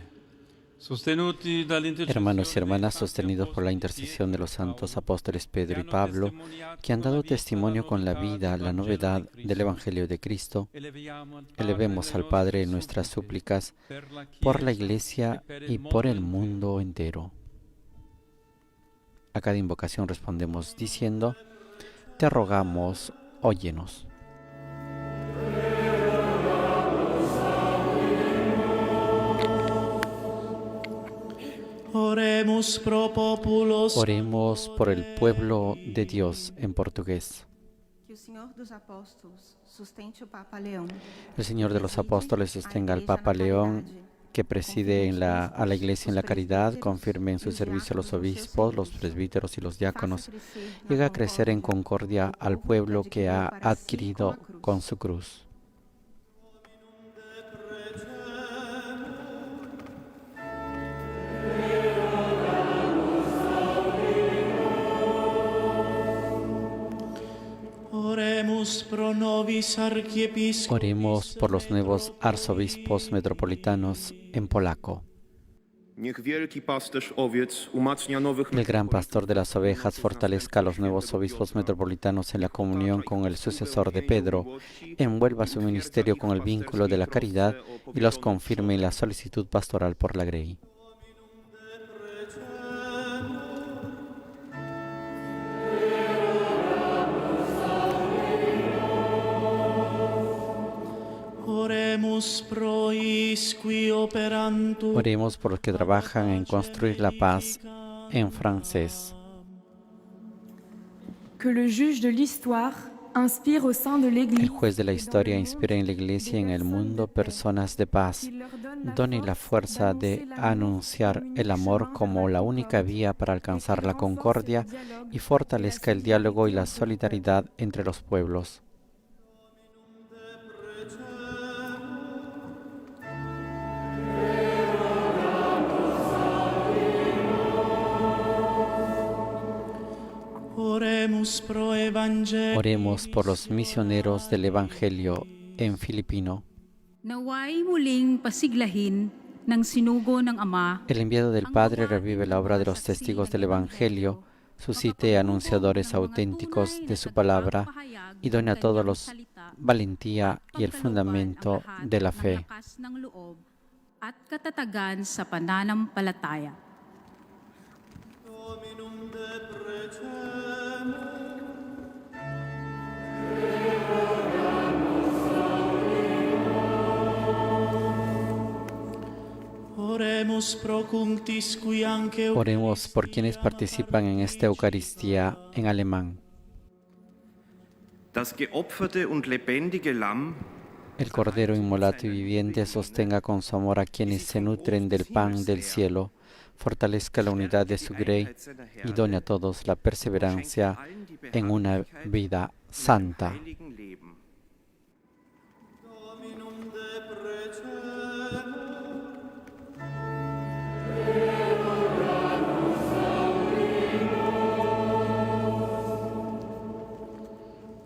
sostenuti dall'intercessione Hermanos y hermanas, dei santi sostenidos por la apostoli intercesión de los Pietro e santos Paolo, apóstoles Pedro y hanno Pablo, testimoniato que han con la dado vita testimonio con la novità vida, del la Vangelo novedad di del Cristo, Evangelio de Cristo, eleviamo al Padre elevemos le al nostre Padre nuestras suppliche súplicas per la por la Chiesa Iglesia e per y il por mondo el intero. mundo entero. A cada invocación respondemos diciendo: te rogamos, óyenos. Oremus pro populos. Oremos por el pueblo de Dios en portugués. Que o Senhor dos Apóstolos sustente o Papa Leão. El Señor de los Apóstoles sostenga al Papa León, que preside a la Iglesia en la caridad, confirme en su servicio a los obispos, los presbíteros y los diáconos, y haga crecer en concordia al pueblo que ha adquirido con su cruz. Oremus pro nobis archiepiscopis. Oremos por los nuevos arzobispos metropolitanos en polaco. Niech wielki pasterz owiec umacnia nowych El gran pastor de las ovejas fortalezca a los nuevos obispos metropolitanos en la comunión con el sucesor de Pedro, envuelva su ministerio con el vínculo de la caridad y los confirme en la solicitud pastoral por la Grey. Oremus pro isqui operantur. Oremos por los que trabajan en construir la paz en francés. Que le juge de l'histoire inspire au sein de l'Église. El juez de la historia inspira en la Iglesia y en el mundo personas de paz. Done la fuerza de anunciar el amor como la única vía para alcanzar la concordia y fortalezca el diálogo y la solidaridad entre los pueblos. Oremos por los misioneros del Evangelio en filipino. Naway muling pasiglahin ng sinugo ng Ama. El enviado del Padre revive la obra de los testigos del Evangelio, suscite anunciadores auténticos de su palabra y done a todos los valentía y el fundamento de la fe. At katatagan sa pananampalataya. Oremos por quienes participan en esta Eucaristía en alemán. Das geopferte und lebendige Lamm, El Cordero inmolato y viviente sostenga con su amor a quienes se nutren del pan del cielo, fortalezca la unidad de su grey y done a todos la perseverancia en una vida santa.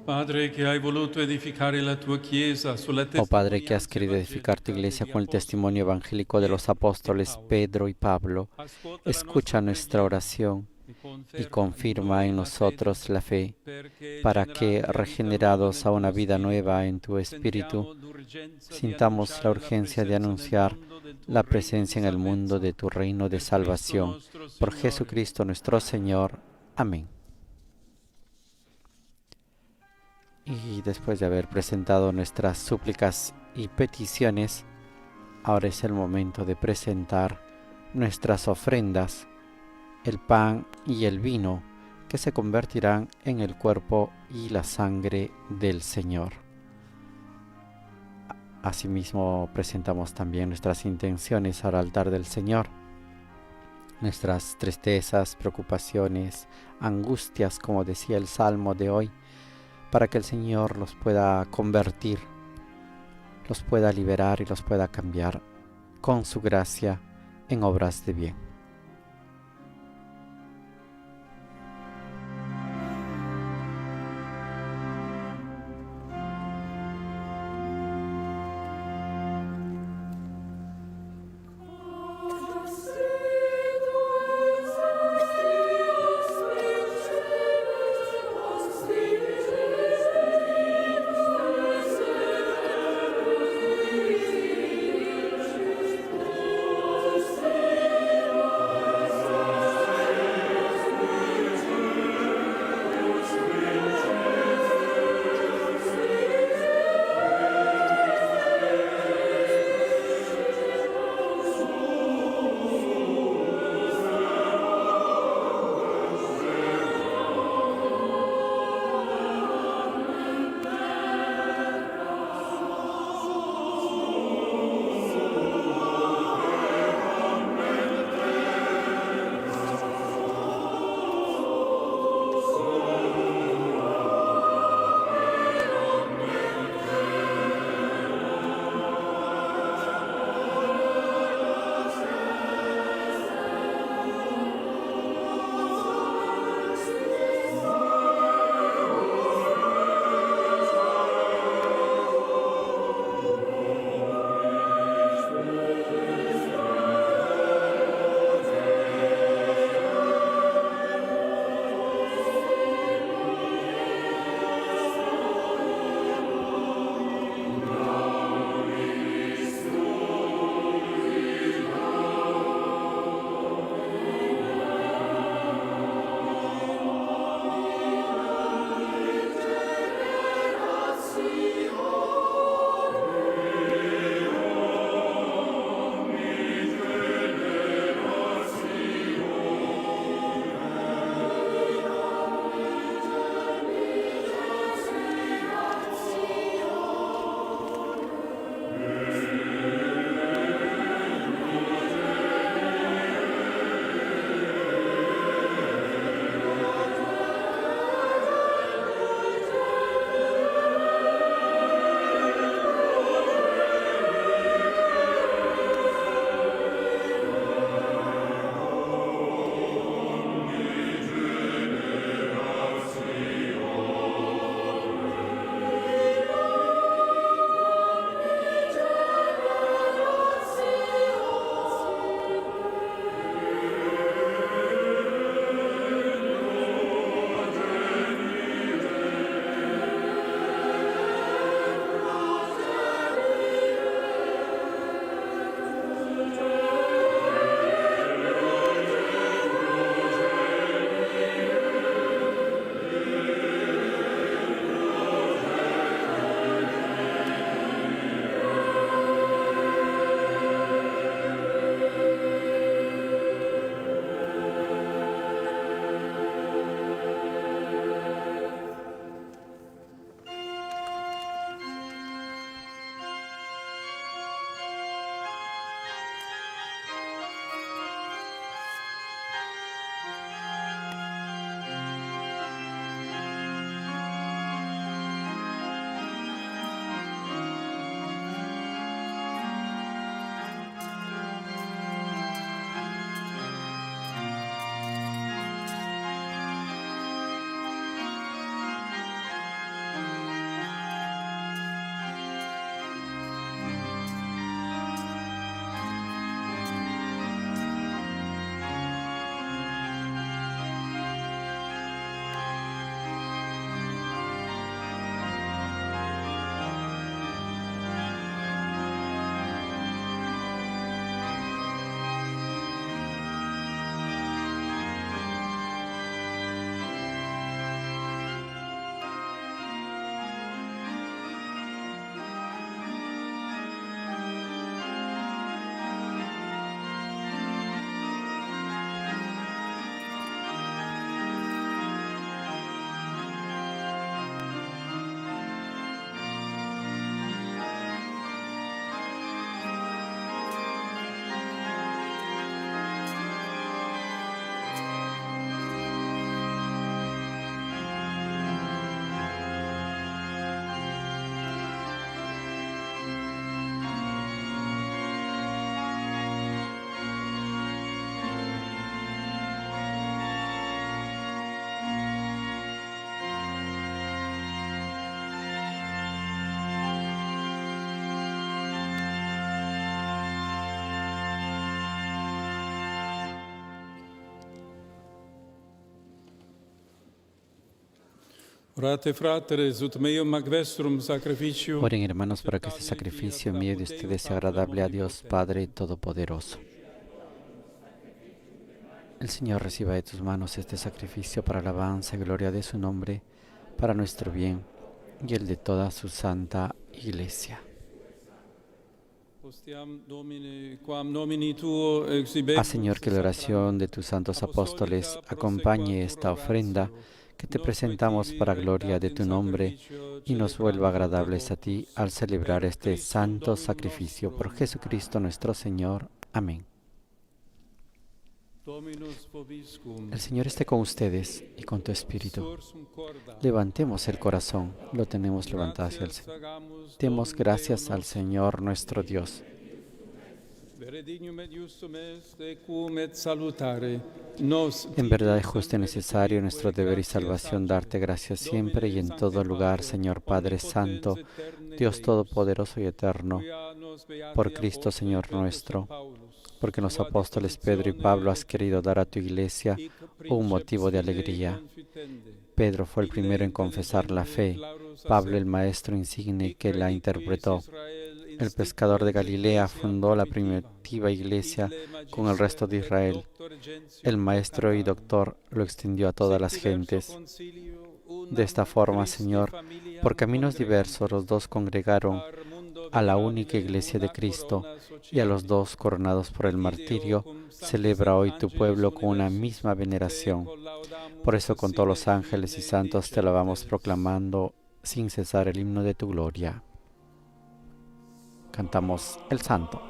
Padre che hai voluto edificare la tua Chiesa sulla Oh Padre, que has querido edificar tu Iglesia con el testimonio evangélico de los apóstoles Pedro y Pablo, escucha nuestra oración y confirma en nosotros la fe, para que, regenerados a una vida nueva en tu Espíritu, sintamos la urgencia de anunciar la presencia en el mundo de tu reino de salvación. Por Jesucristo nuestro Señor. Amén. Y después de haber presentado nuestras súplicas y peticiones, ahora es el momento de presentar nuestras ofrendas, el pan y el vino, que se convertirán en el cuerpo y la sangre del Señor. Asimismo, presentamos también nuestras intenciones al altar del Señor, nuestras tristezas, preocupaciones, angustias, como decía el Salmo de hoy, para que el Señor los pueda convertir, los pueda liberar y los pueda cambiar con su gracia en obras de bien. Orate fratres, ut meum ac vestrum sacrificium. Oren, hermanos, para que este sacrificio mío de ustedes sea agradable a Dios Padre Todopoderoso. El Señor reciba de tus manos este sacrificio para alabanza y gloria de su nombre, para nuestro bien y el de toda su santa Iglesia. Haz, Señor, que la oración de tus santos apóstoles acompañe esta ofrenda que te presentamos para gloria de tu nombre y nos vuelva agradables a ti al celebrar este santo sacrificio por Jesucristo nuestro Señor. Amén. El Señor esté con ustedes y con tu espíritu. Levantemos el corazón, lo tenemos levantado hacia el Señor. Demos gracias al Señor nuestro Dios. En verdad es justo y necesario nuestro deber y salvación darte gracias siempre y en todo lugar, Señor Padre Santo, Dios Todopoderoso y Eterno, por Cristo Señor nuestro, porque los apóstoles Pedro y Pablo has querido dar a tu Iglesia un motivo de alegría. Pedro fue el primero en confesar la fe, Pablo el maestro insigne que la interpretó. El pescador de Galilea fundó la primitiva iglesia con el resto de Israel. El maestro y doctor lo extendió a todas las gentes. De esta forma, Señor, por caminos diversos los dos congregaron a la única iglesia de Cristo y a los dos coronados por el martirio, celebra hoy tu pueblo con una misma veneración. Por eso con todos los ángeles y santos te alabamos proclamando sin cesar el himno de tu gloria. Cantamos el Santo.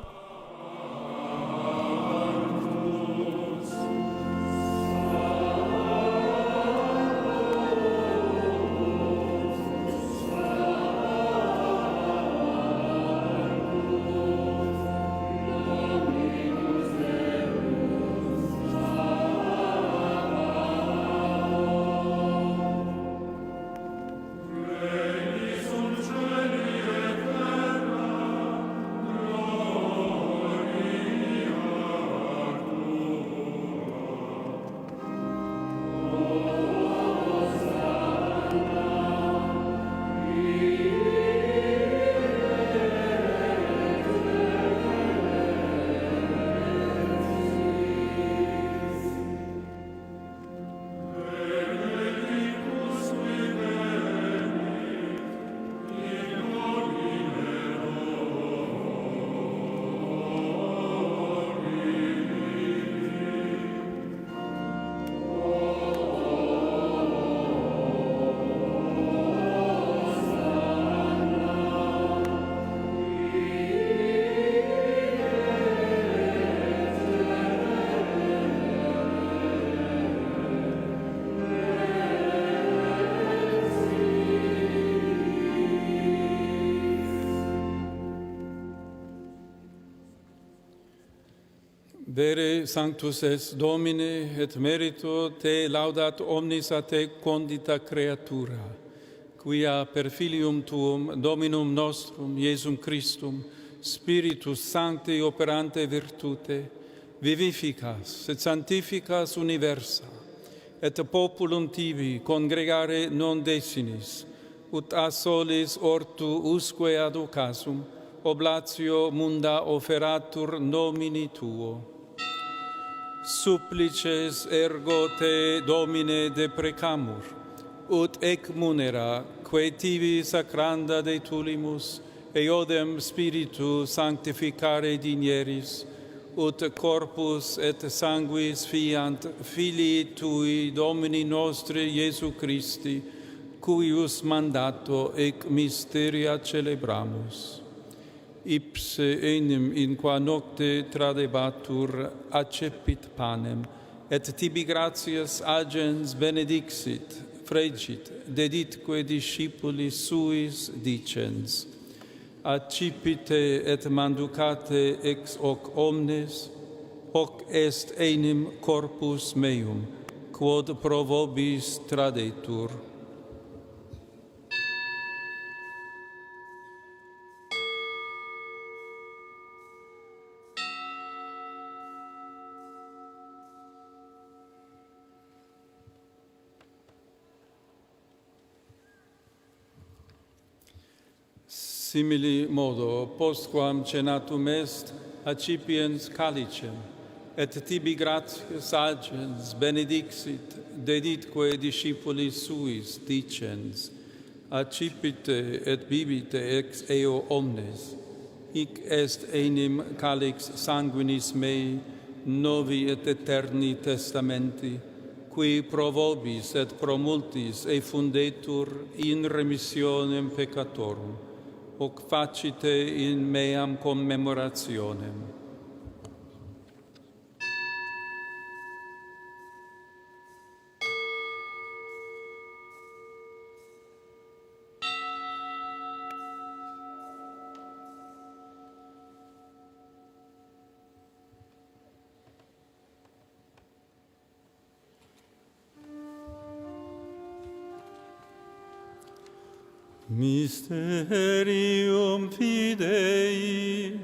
Vere sanctus es Domine, et merito te laudat omnis a te condita creatura, quia per filium tuum, Dominum nostrum, Iesum Christum, Spiritus Sancti operante virtute, vivificas et sanctificas universa, et populum tibi congregare non desinis, ut a solis ortu usque ad ocasum, oblatio munda oferatur nomini tuo. Supplices ergo te, Domine, deprecamur, ut ec munera, quae tibi sacranda de tulimus, eodem spiritu sanctificare dinieris, ut corpus et sanguis fiant filii tui, Domini nostri Iesu Christi, cuius mandato ec mysteria celebramus. Ipse enim in qua nocte tradebatur accepit panem, et tibi gratias agens benedixit, fregit, deditque discipulis suis dicens. Accipite et manducate ex hoc omnes, hoc est enim corpus meum, quod pro vobis tradetur. Simili modo, postquam cenatum est, accipiens calicem, et tibi gratias agens benedixit, deditque discipulis suis, dicens, accipite et bibite ex eo omnes, hic est enim calix sanguinis mei, novi et eterni testamenti, qui pro vobis et pro multis effundetur in remissionem peccatorum, hoc facite in meam commemorationem. Mysterium Fidei.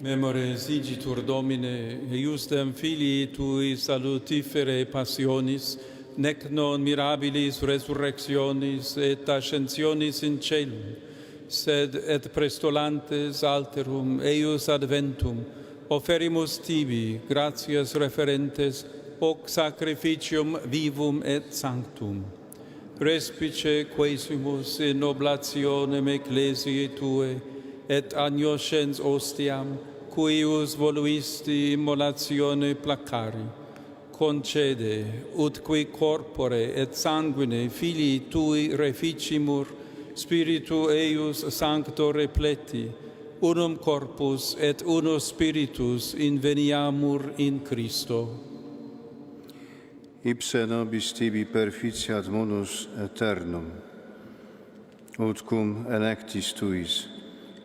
Memores igitur Domine, eiusdem filii Tui salutifere passionis, nec non mirabilis resurrectionis et ascensionis in celum, sed et prestolantes alterum eius adventum, oferimus Tibi, gratias referentes, hoc sacrificium vivum et sanctum. Respice quaesimus in oblationem ecclesiae Tue, et agnoscens ostiam, cuius voluisti immolatione placari, concede, ut qui corpore et sanguine filii Tui reficimur, spiritu eius sancto repleti, unum corpus et unus spiritus inveniamur in Christo. Ipse nobis Tibi perficiat munus aeternum, ut cum electis Tuis,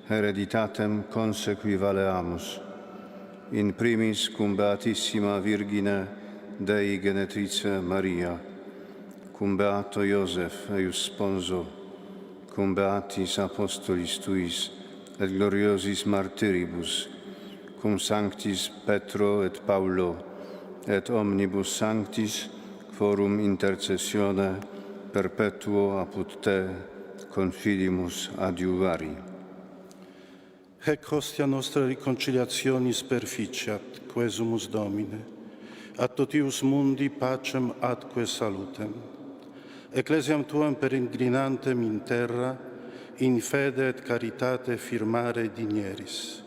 hereditatem consequivaleamus, in primis cum Beatissima Virgine Dei Genetrice Maria, cum Beato Iosef eius sponso, cum Beatis Apostolis Tuis et gloriosis martyribus, cum Sanctis Petro et Paulo, et omnibus sanctis quorum intercessione perpetuo apud Te confidimus adiuvari. Hec hostia nostra reconciliationis perficiat, quesumus Domine, ad totius mundi pacem atque salutem. Ecclesiam Tuam peregrinantem in terra, in fede et caritate firmare digneris,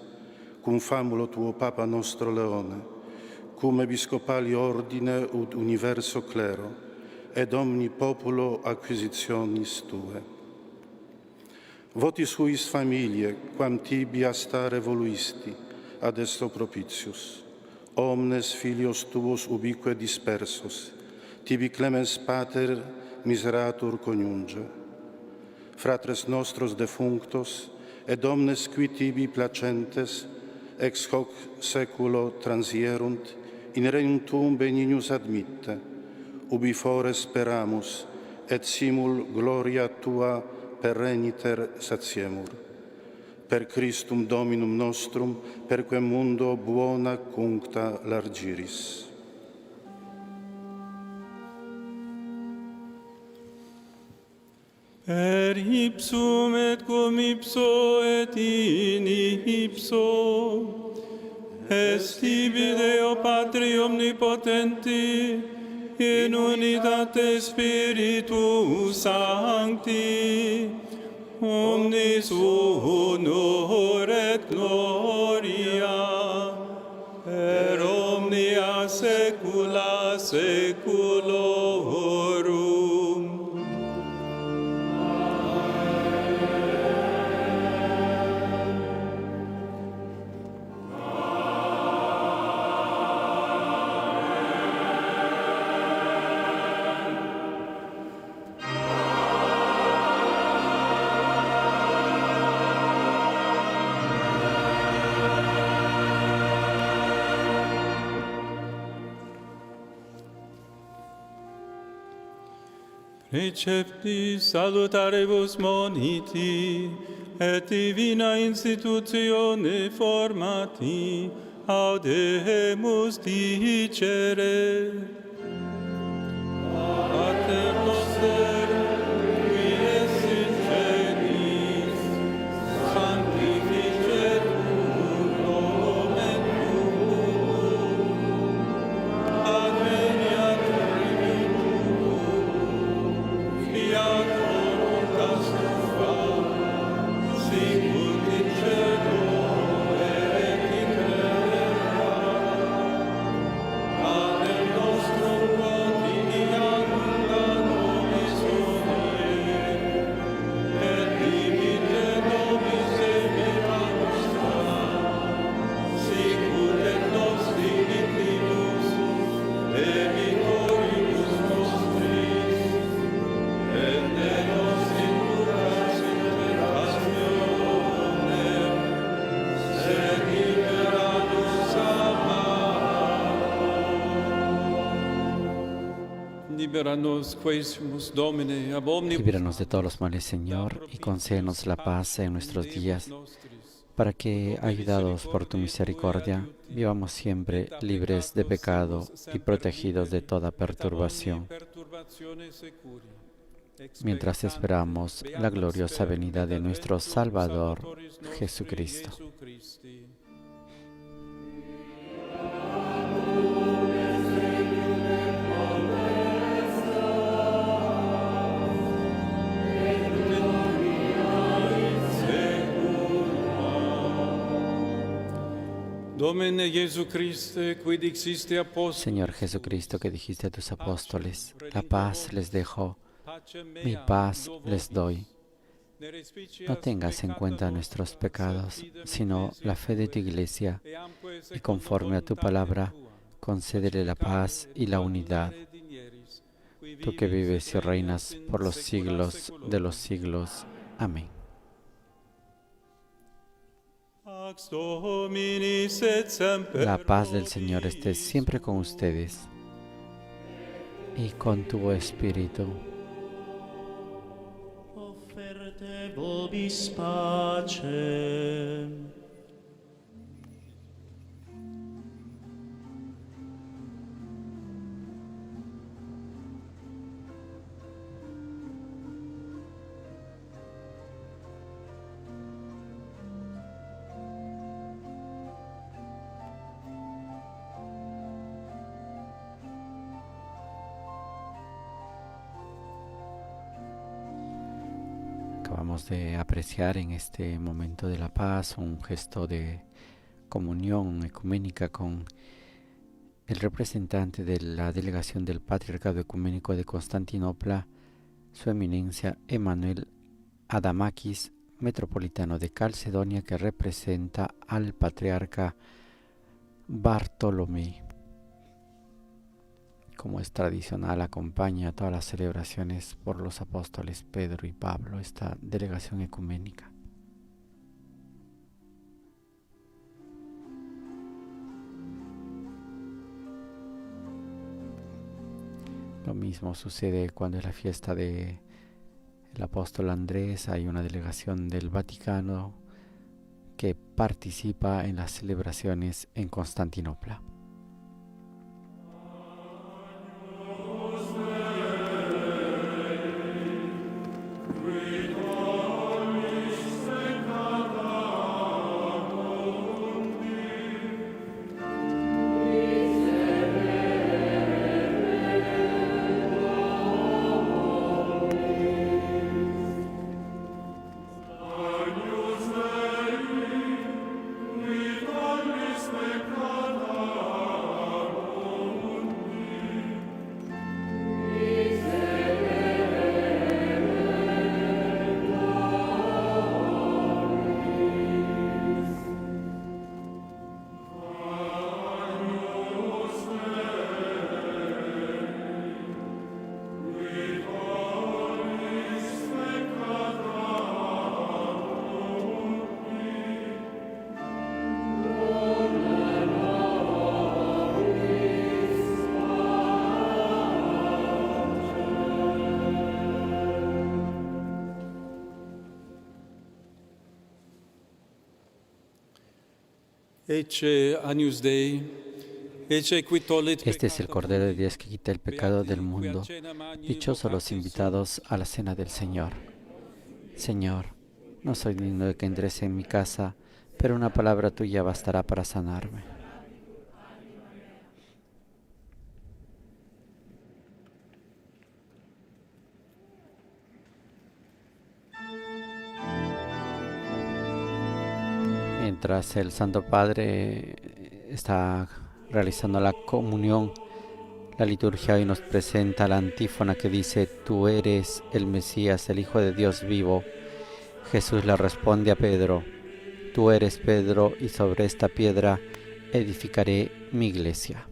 cum famulo Tuo Papa nostro Leone, cum episcopali ordine ut universo clero, ed omni populo acquisitionis Tue. Votis huis familie, quam Tibi a stare voluisti, ad esto propitius. Omnes filios Tuos ubique dispersos, Tibi clemens Pater miseratur coniunge. Fratres nostros defunctos, et omnes qui Tibi placentes, ex hoc seculo transierunt, in regnum Tuum benignus admitte, ubi fore speramus, et simul gloria Tua pereniter satiemur. Per Christum Dominum nostrum, perque mundo buona cuncta largiris. Per ipsum et cum ipso et in ipso, est Tibi Deo Patri omnipotenti, in unitate Spiritus Sancti, omnis honor et gloria, per omnia saecula saeculorum. Recepti salutaribus moniti, et divina institutione formati, audemus dicere. Pater noster, qui es in celis, sanctificetur nomen tuum, adveniat regnum tuum, fiat voluntas tua, sicut in cielo et in terra. Pater nostrum quotidianum da nobis hodie, et dimitte nobis debita nostra, sicut et nos dimittimus debitoribus nostris, et ne nos inducas in tentationem, sed libera nos a malo. Liberanos quaesimus, Domine, ab omnibus Líbranos de todos los males, Señor, y concédenos la paz en nuestros días, para que, ayudados por tu misericordia, vivamos siempre libres de pecado y protegidos de toda perturbación, mientras esperamos la gloriosa venida de nuestro Salvador, Jesucristo. Domine Jesu Christe, quid dixiste apostolum, Señor Jesucristo, que dijiste a tus apóstoles, la paz les dejo, mi paz les doy. No tengas en cuenta nuestros pecados, sino la fe de tu Iglesia, y conforme a tu palabra, concédele la paz y la unidad. Tú que vives y reinas por los siglos de los siglos. Amén. La paz del Señor esté siempre con ustedes y con tu espíritu. Offerte vobis pacem. Acabamos de apreciar en este momento de la paz un gesto de comunión ecuménica con el representante de la delegación del Patriarcado Ecuménico de Constantinopla, Su Eminencia Emanuel Adamakis, metropolitano de Calcedonia, que representa al Patriarca Bartolomé. Como es tradicional, acompaña a todas las celebraciones por los apóstoles Pedro y Pablo, esta delegación ecuménica. Lo mismo sucede cuando es la fiesta del apóstol Andrés. Hay una delegación del Vaticano que participa en las celebraciones en Constantinopla. With all this Ecce Agnus Dei, ecce qui tollit Este es el Cordero de Dios que quita el pecado del mundo. Dichosos los invitados a la cena del Señor. Señor, no soy digno de que entres en mi casa, pero una palabra tuya bastará para sanarme. Mientras el Santo Padre está realizando la comunión, la liturgia hoy nos presenta la antífona que dice: Tú eres el Mesías, el Hijo de Dios vivo. Jesús le responde a Pedro: Tú eres Pedro, y sobre esta piedra edificaré mi iglesia.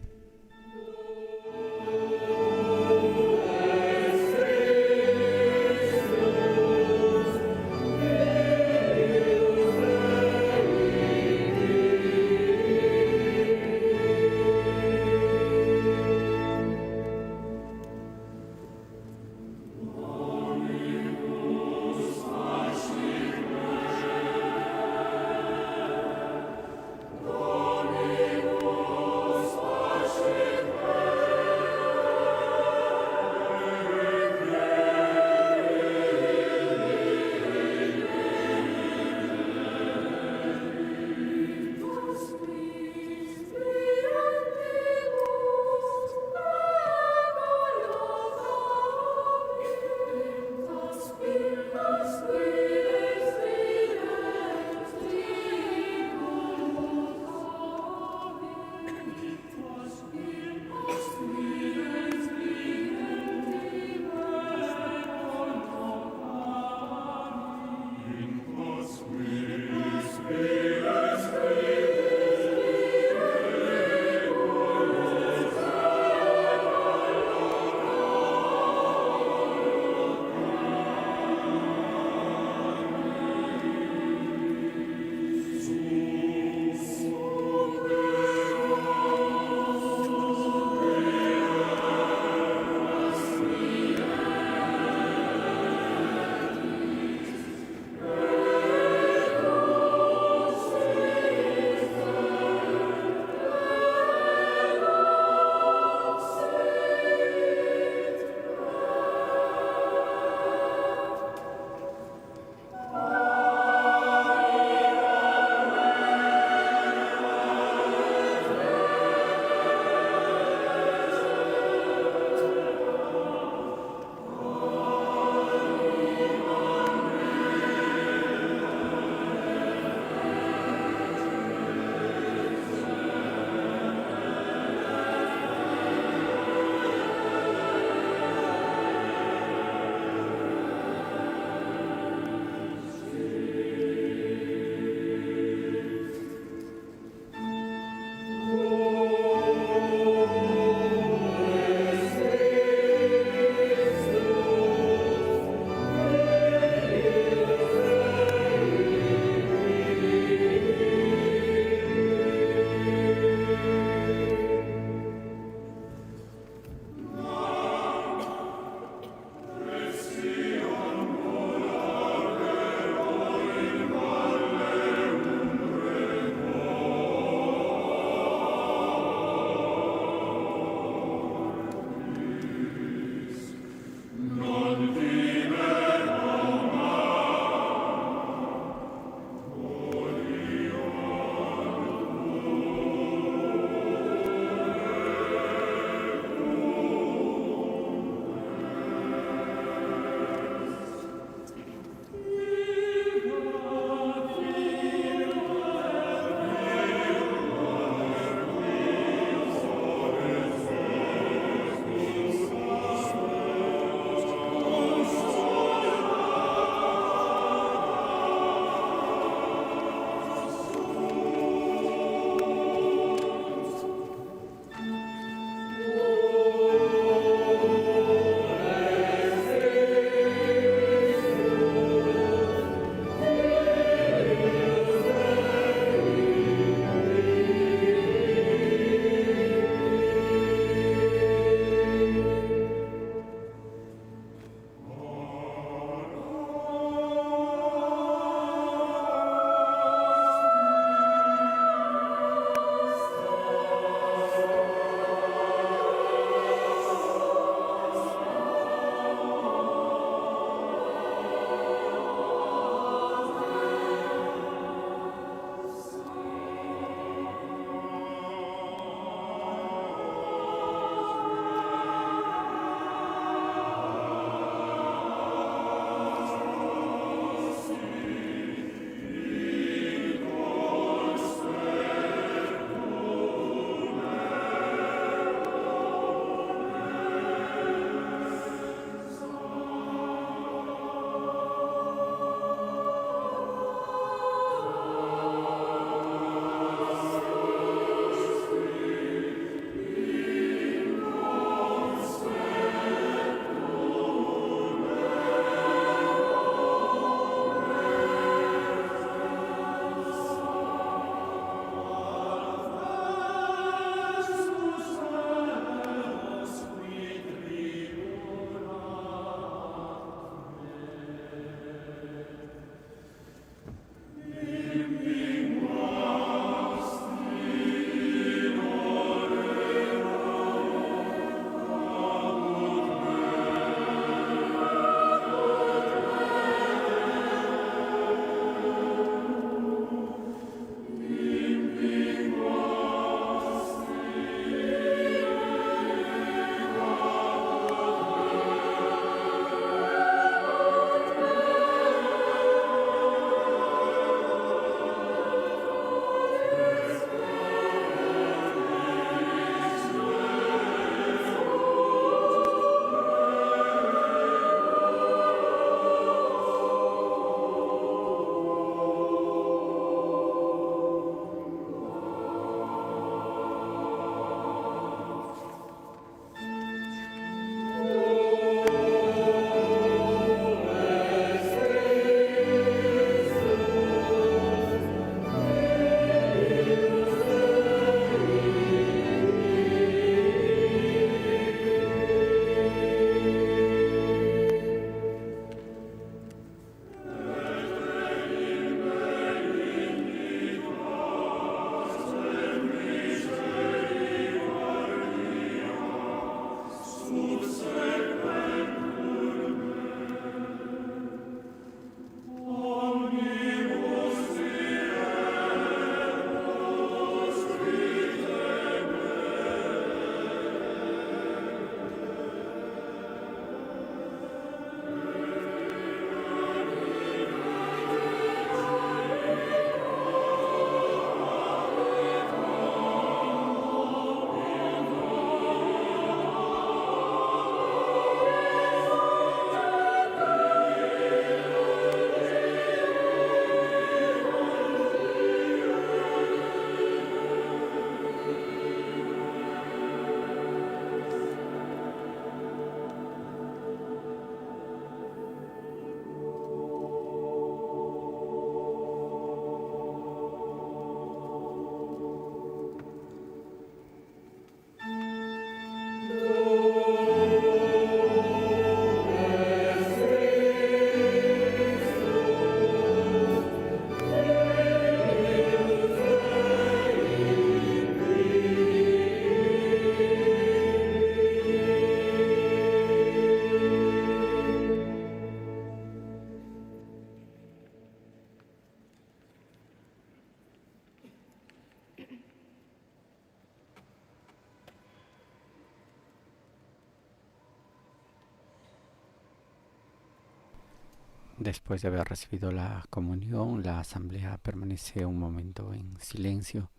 Después de haber recibido la comunión, la asamblea permanece un momento en silencio,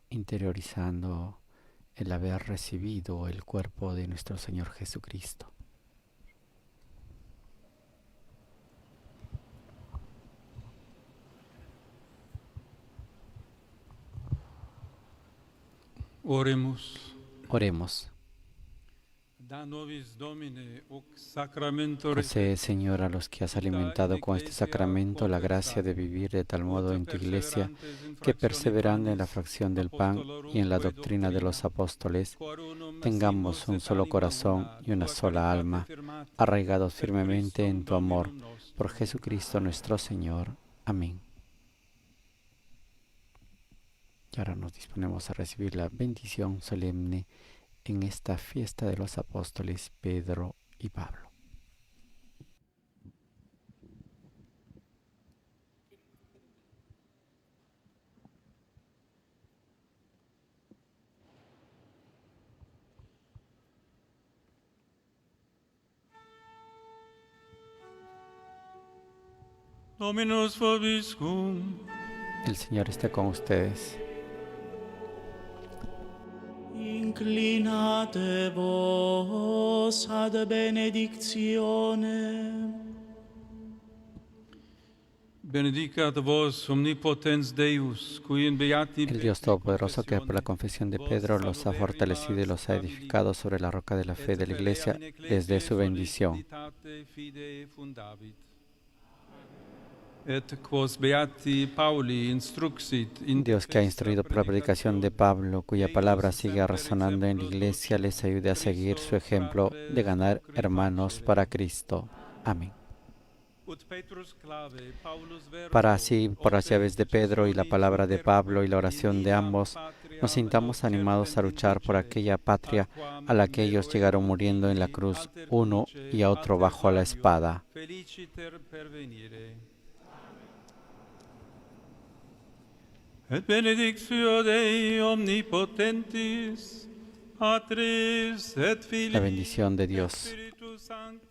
interiorizando el haber recibido el cuerpo de nuestro Señor Jesucristo. Oremos. Concede, Señor, a los que has alimentado con este sacramento la gracia de vivir de tal modo en tu Iglesia, que perseverando en la fracción del pan y en la doctrina de los apóstoles, tengamos un solo corazón y una sola alma, arraigados firmemente en tu amor, por Jesucristo nuestro Señor. Amén. Y ahora nos disponemos a recibir la bendición solemne en esta fiesta de los apóstoles Pedro y Pablo. Dominus vobiscum. El Señor está con ustedes. Inclinate vos ad benedictionem. Benedicat vos omnipotens Deus, qui in beati El Dios Todopoderoso, que por la confesión de Pedro los ha fortalecido y los ha edificado sobre la roca de la fe de la Iglesia, les dé su bendición. Dios, que ha instruido por la predicación de Pablo, cuya palabra sigue resonando en la Iglesia, les ayude a seguir su ejemplo de ganar hermanos para Cristo. Amén. Para así, por las llaves de Pedro y la palabra de Pablo y la oración de ambos, nos sintamos animados a luchar por aquella patria a la que ellos llegaron muriendo en la cruz, uno y a otro bajo la espada. Et benedictio Dei omnipotentis, Patris et Filii. La bendición de Dios.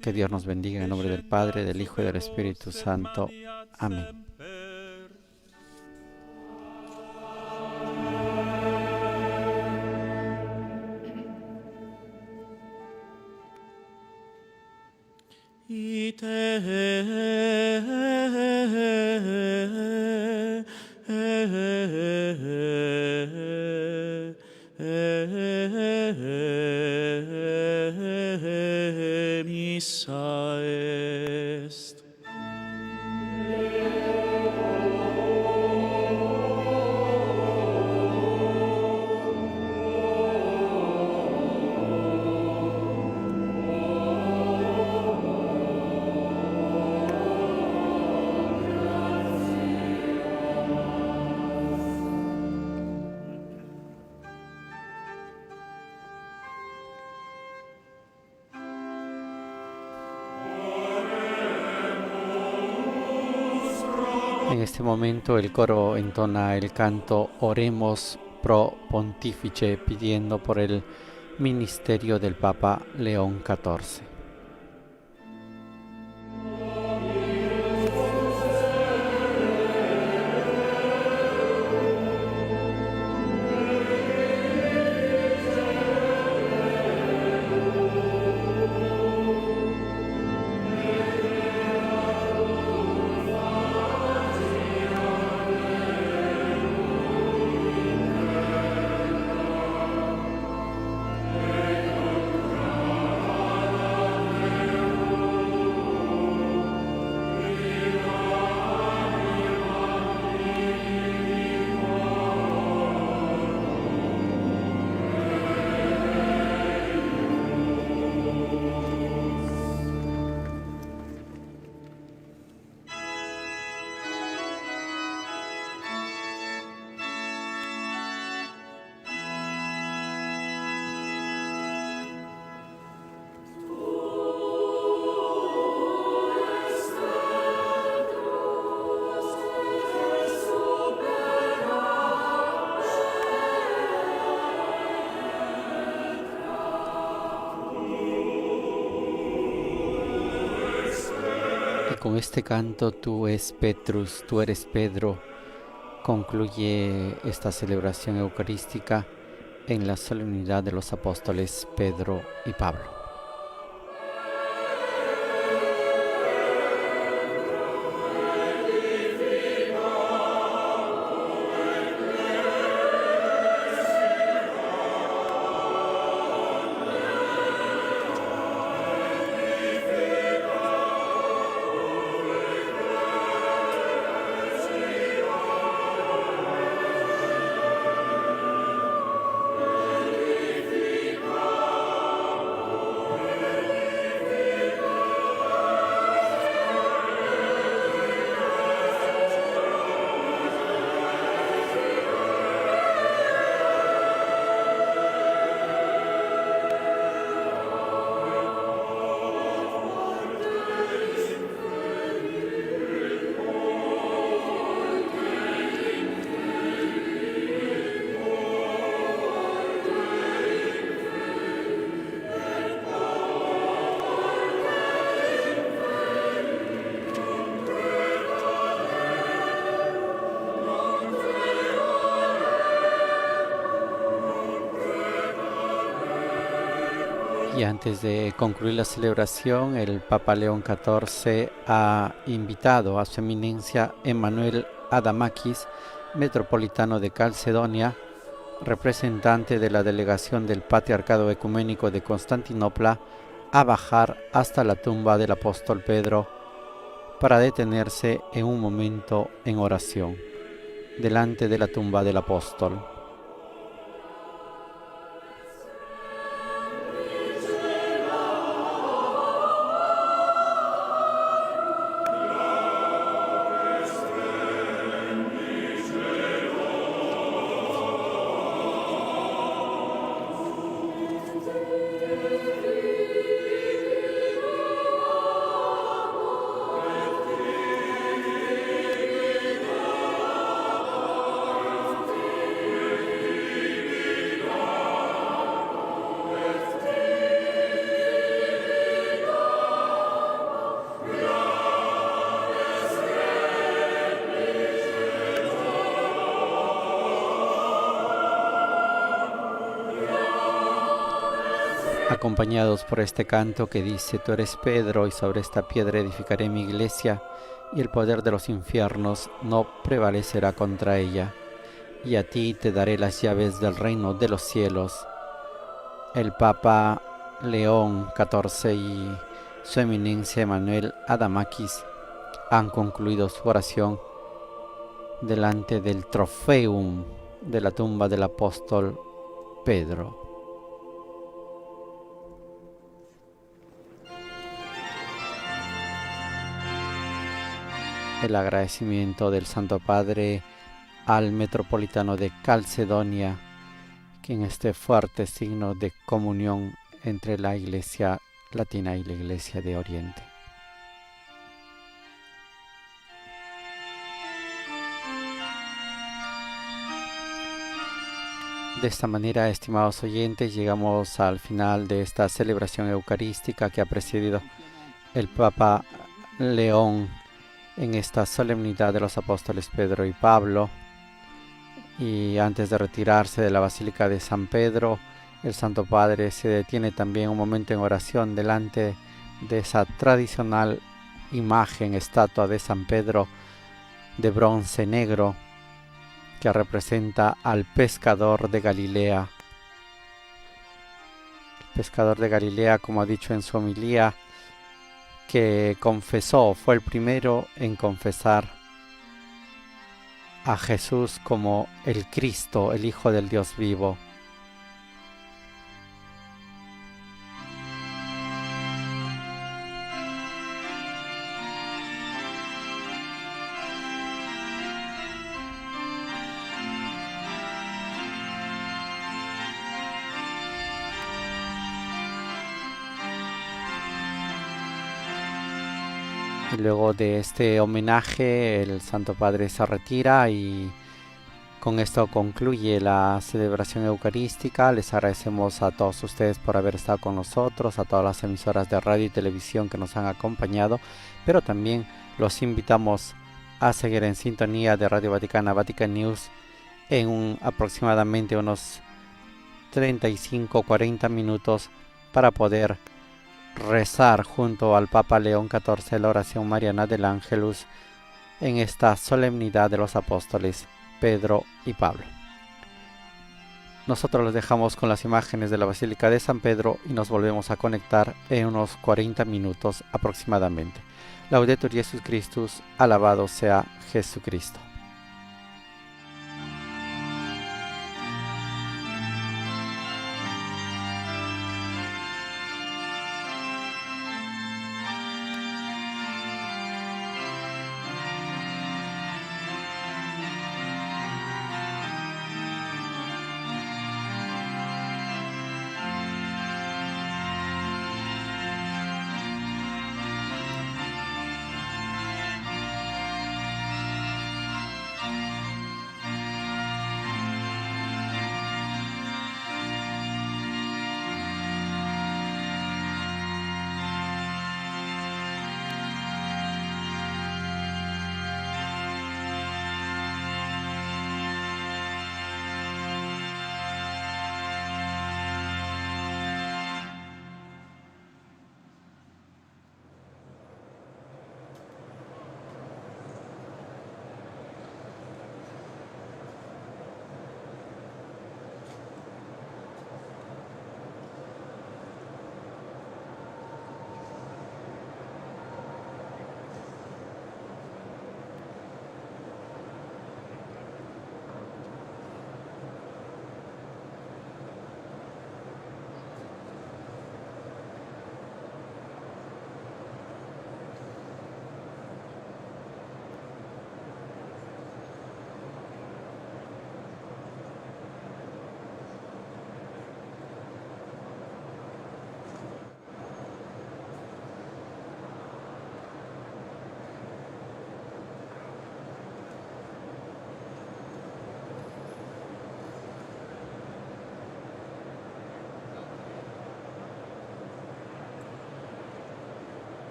Que Dios nos bendiga en el nombre del Padre, del Hijo y del Espíritu Santo. Amén. Missa est. En este momento el coro entona el canto Oremos pro Pontífice, pidiendo por el ministerio del Papa León XIV. con este canto, Tú es Petrus, tú eres Pedro, concluye esta celebración eucarística en la solemnidad de los apóstoles Pedro y Pablo. Y antes de concluir la celebración, el Papa León XIV ha invitado a su eminencia Emmanuel Adamakis, metropolitano de Calcedonia, representante de la delegación del Patriarcado Ecuménico de Constantinopla, a bajar hasta la tumba del apóstol Pedro para detenerse en un momento en oración delante de la tumba del apóstol. Acompañados por este canto que dice: Tú eres Pedro, y sobre esta piedra edificaré mi iglesia, y el poder de los infiernos no prevalecerá contra ella. Y a ti te daré las llaves del reino de los cielos. El Papa León XIV y su eminencia Emmanuel Adamakis han concluido su oración delante del trofeum de la tumba del apóstol Pedro. El agradecimiento del Santo Padre al metropolitano de Calcedonia, que en este fuerte signo de comunión entre la Iglesia Latina y la Iglesia de Oriente. De esta manera, estimados oyentes, llegamos al final de esta celebración eucarística que ha presidido el Papa León en esta solemnidad de los apóstoles Pedro y Pablo. Y antes de retirarse de la Basílica de San Pedro, el Santo Padre se detiene también un momento en oración delante de esa tradicional imagen, estatua de San Pedro de bronce negro que representa al pescador de Galilea. El pescador de Galilea, como ha dicho en su homilía, que confesó, fue el primero en confesar a Jesús como el Cristo, el Hijo del Dios vivo. Y luego de este homenaje, el Santo Padre se retira y Con esto concluye la celebración eucarística. Les agradecemos a todos ustedes por haber estado con nosotros, a todas las emisoras de radio y televisión que nos han acompañado, pero también los invitamos a seguir en sintonía de Radio Vaticana, Vatican News, en aproximadamente unos 35-40 minutos para poder rezar junto al Papa León XIV la oración mariana del Ángelus en esta solemnidad de los apóstoles Pedro y Pablo. Nosotros los dejamos con las imágenes de la Basílica de San Pedro y nos volvemos a conectar en unos 40 minutos aproximadamente. Laudetur Jesus Christus, alabado sea Jesucristo.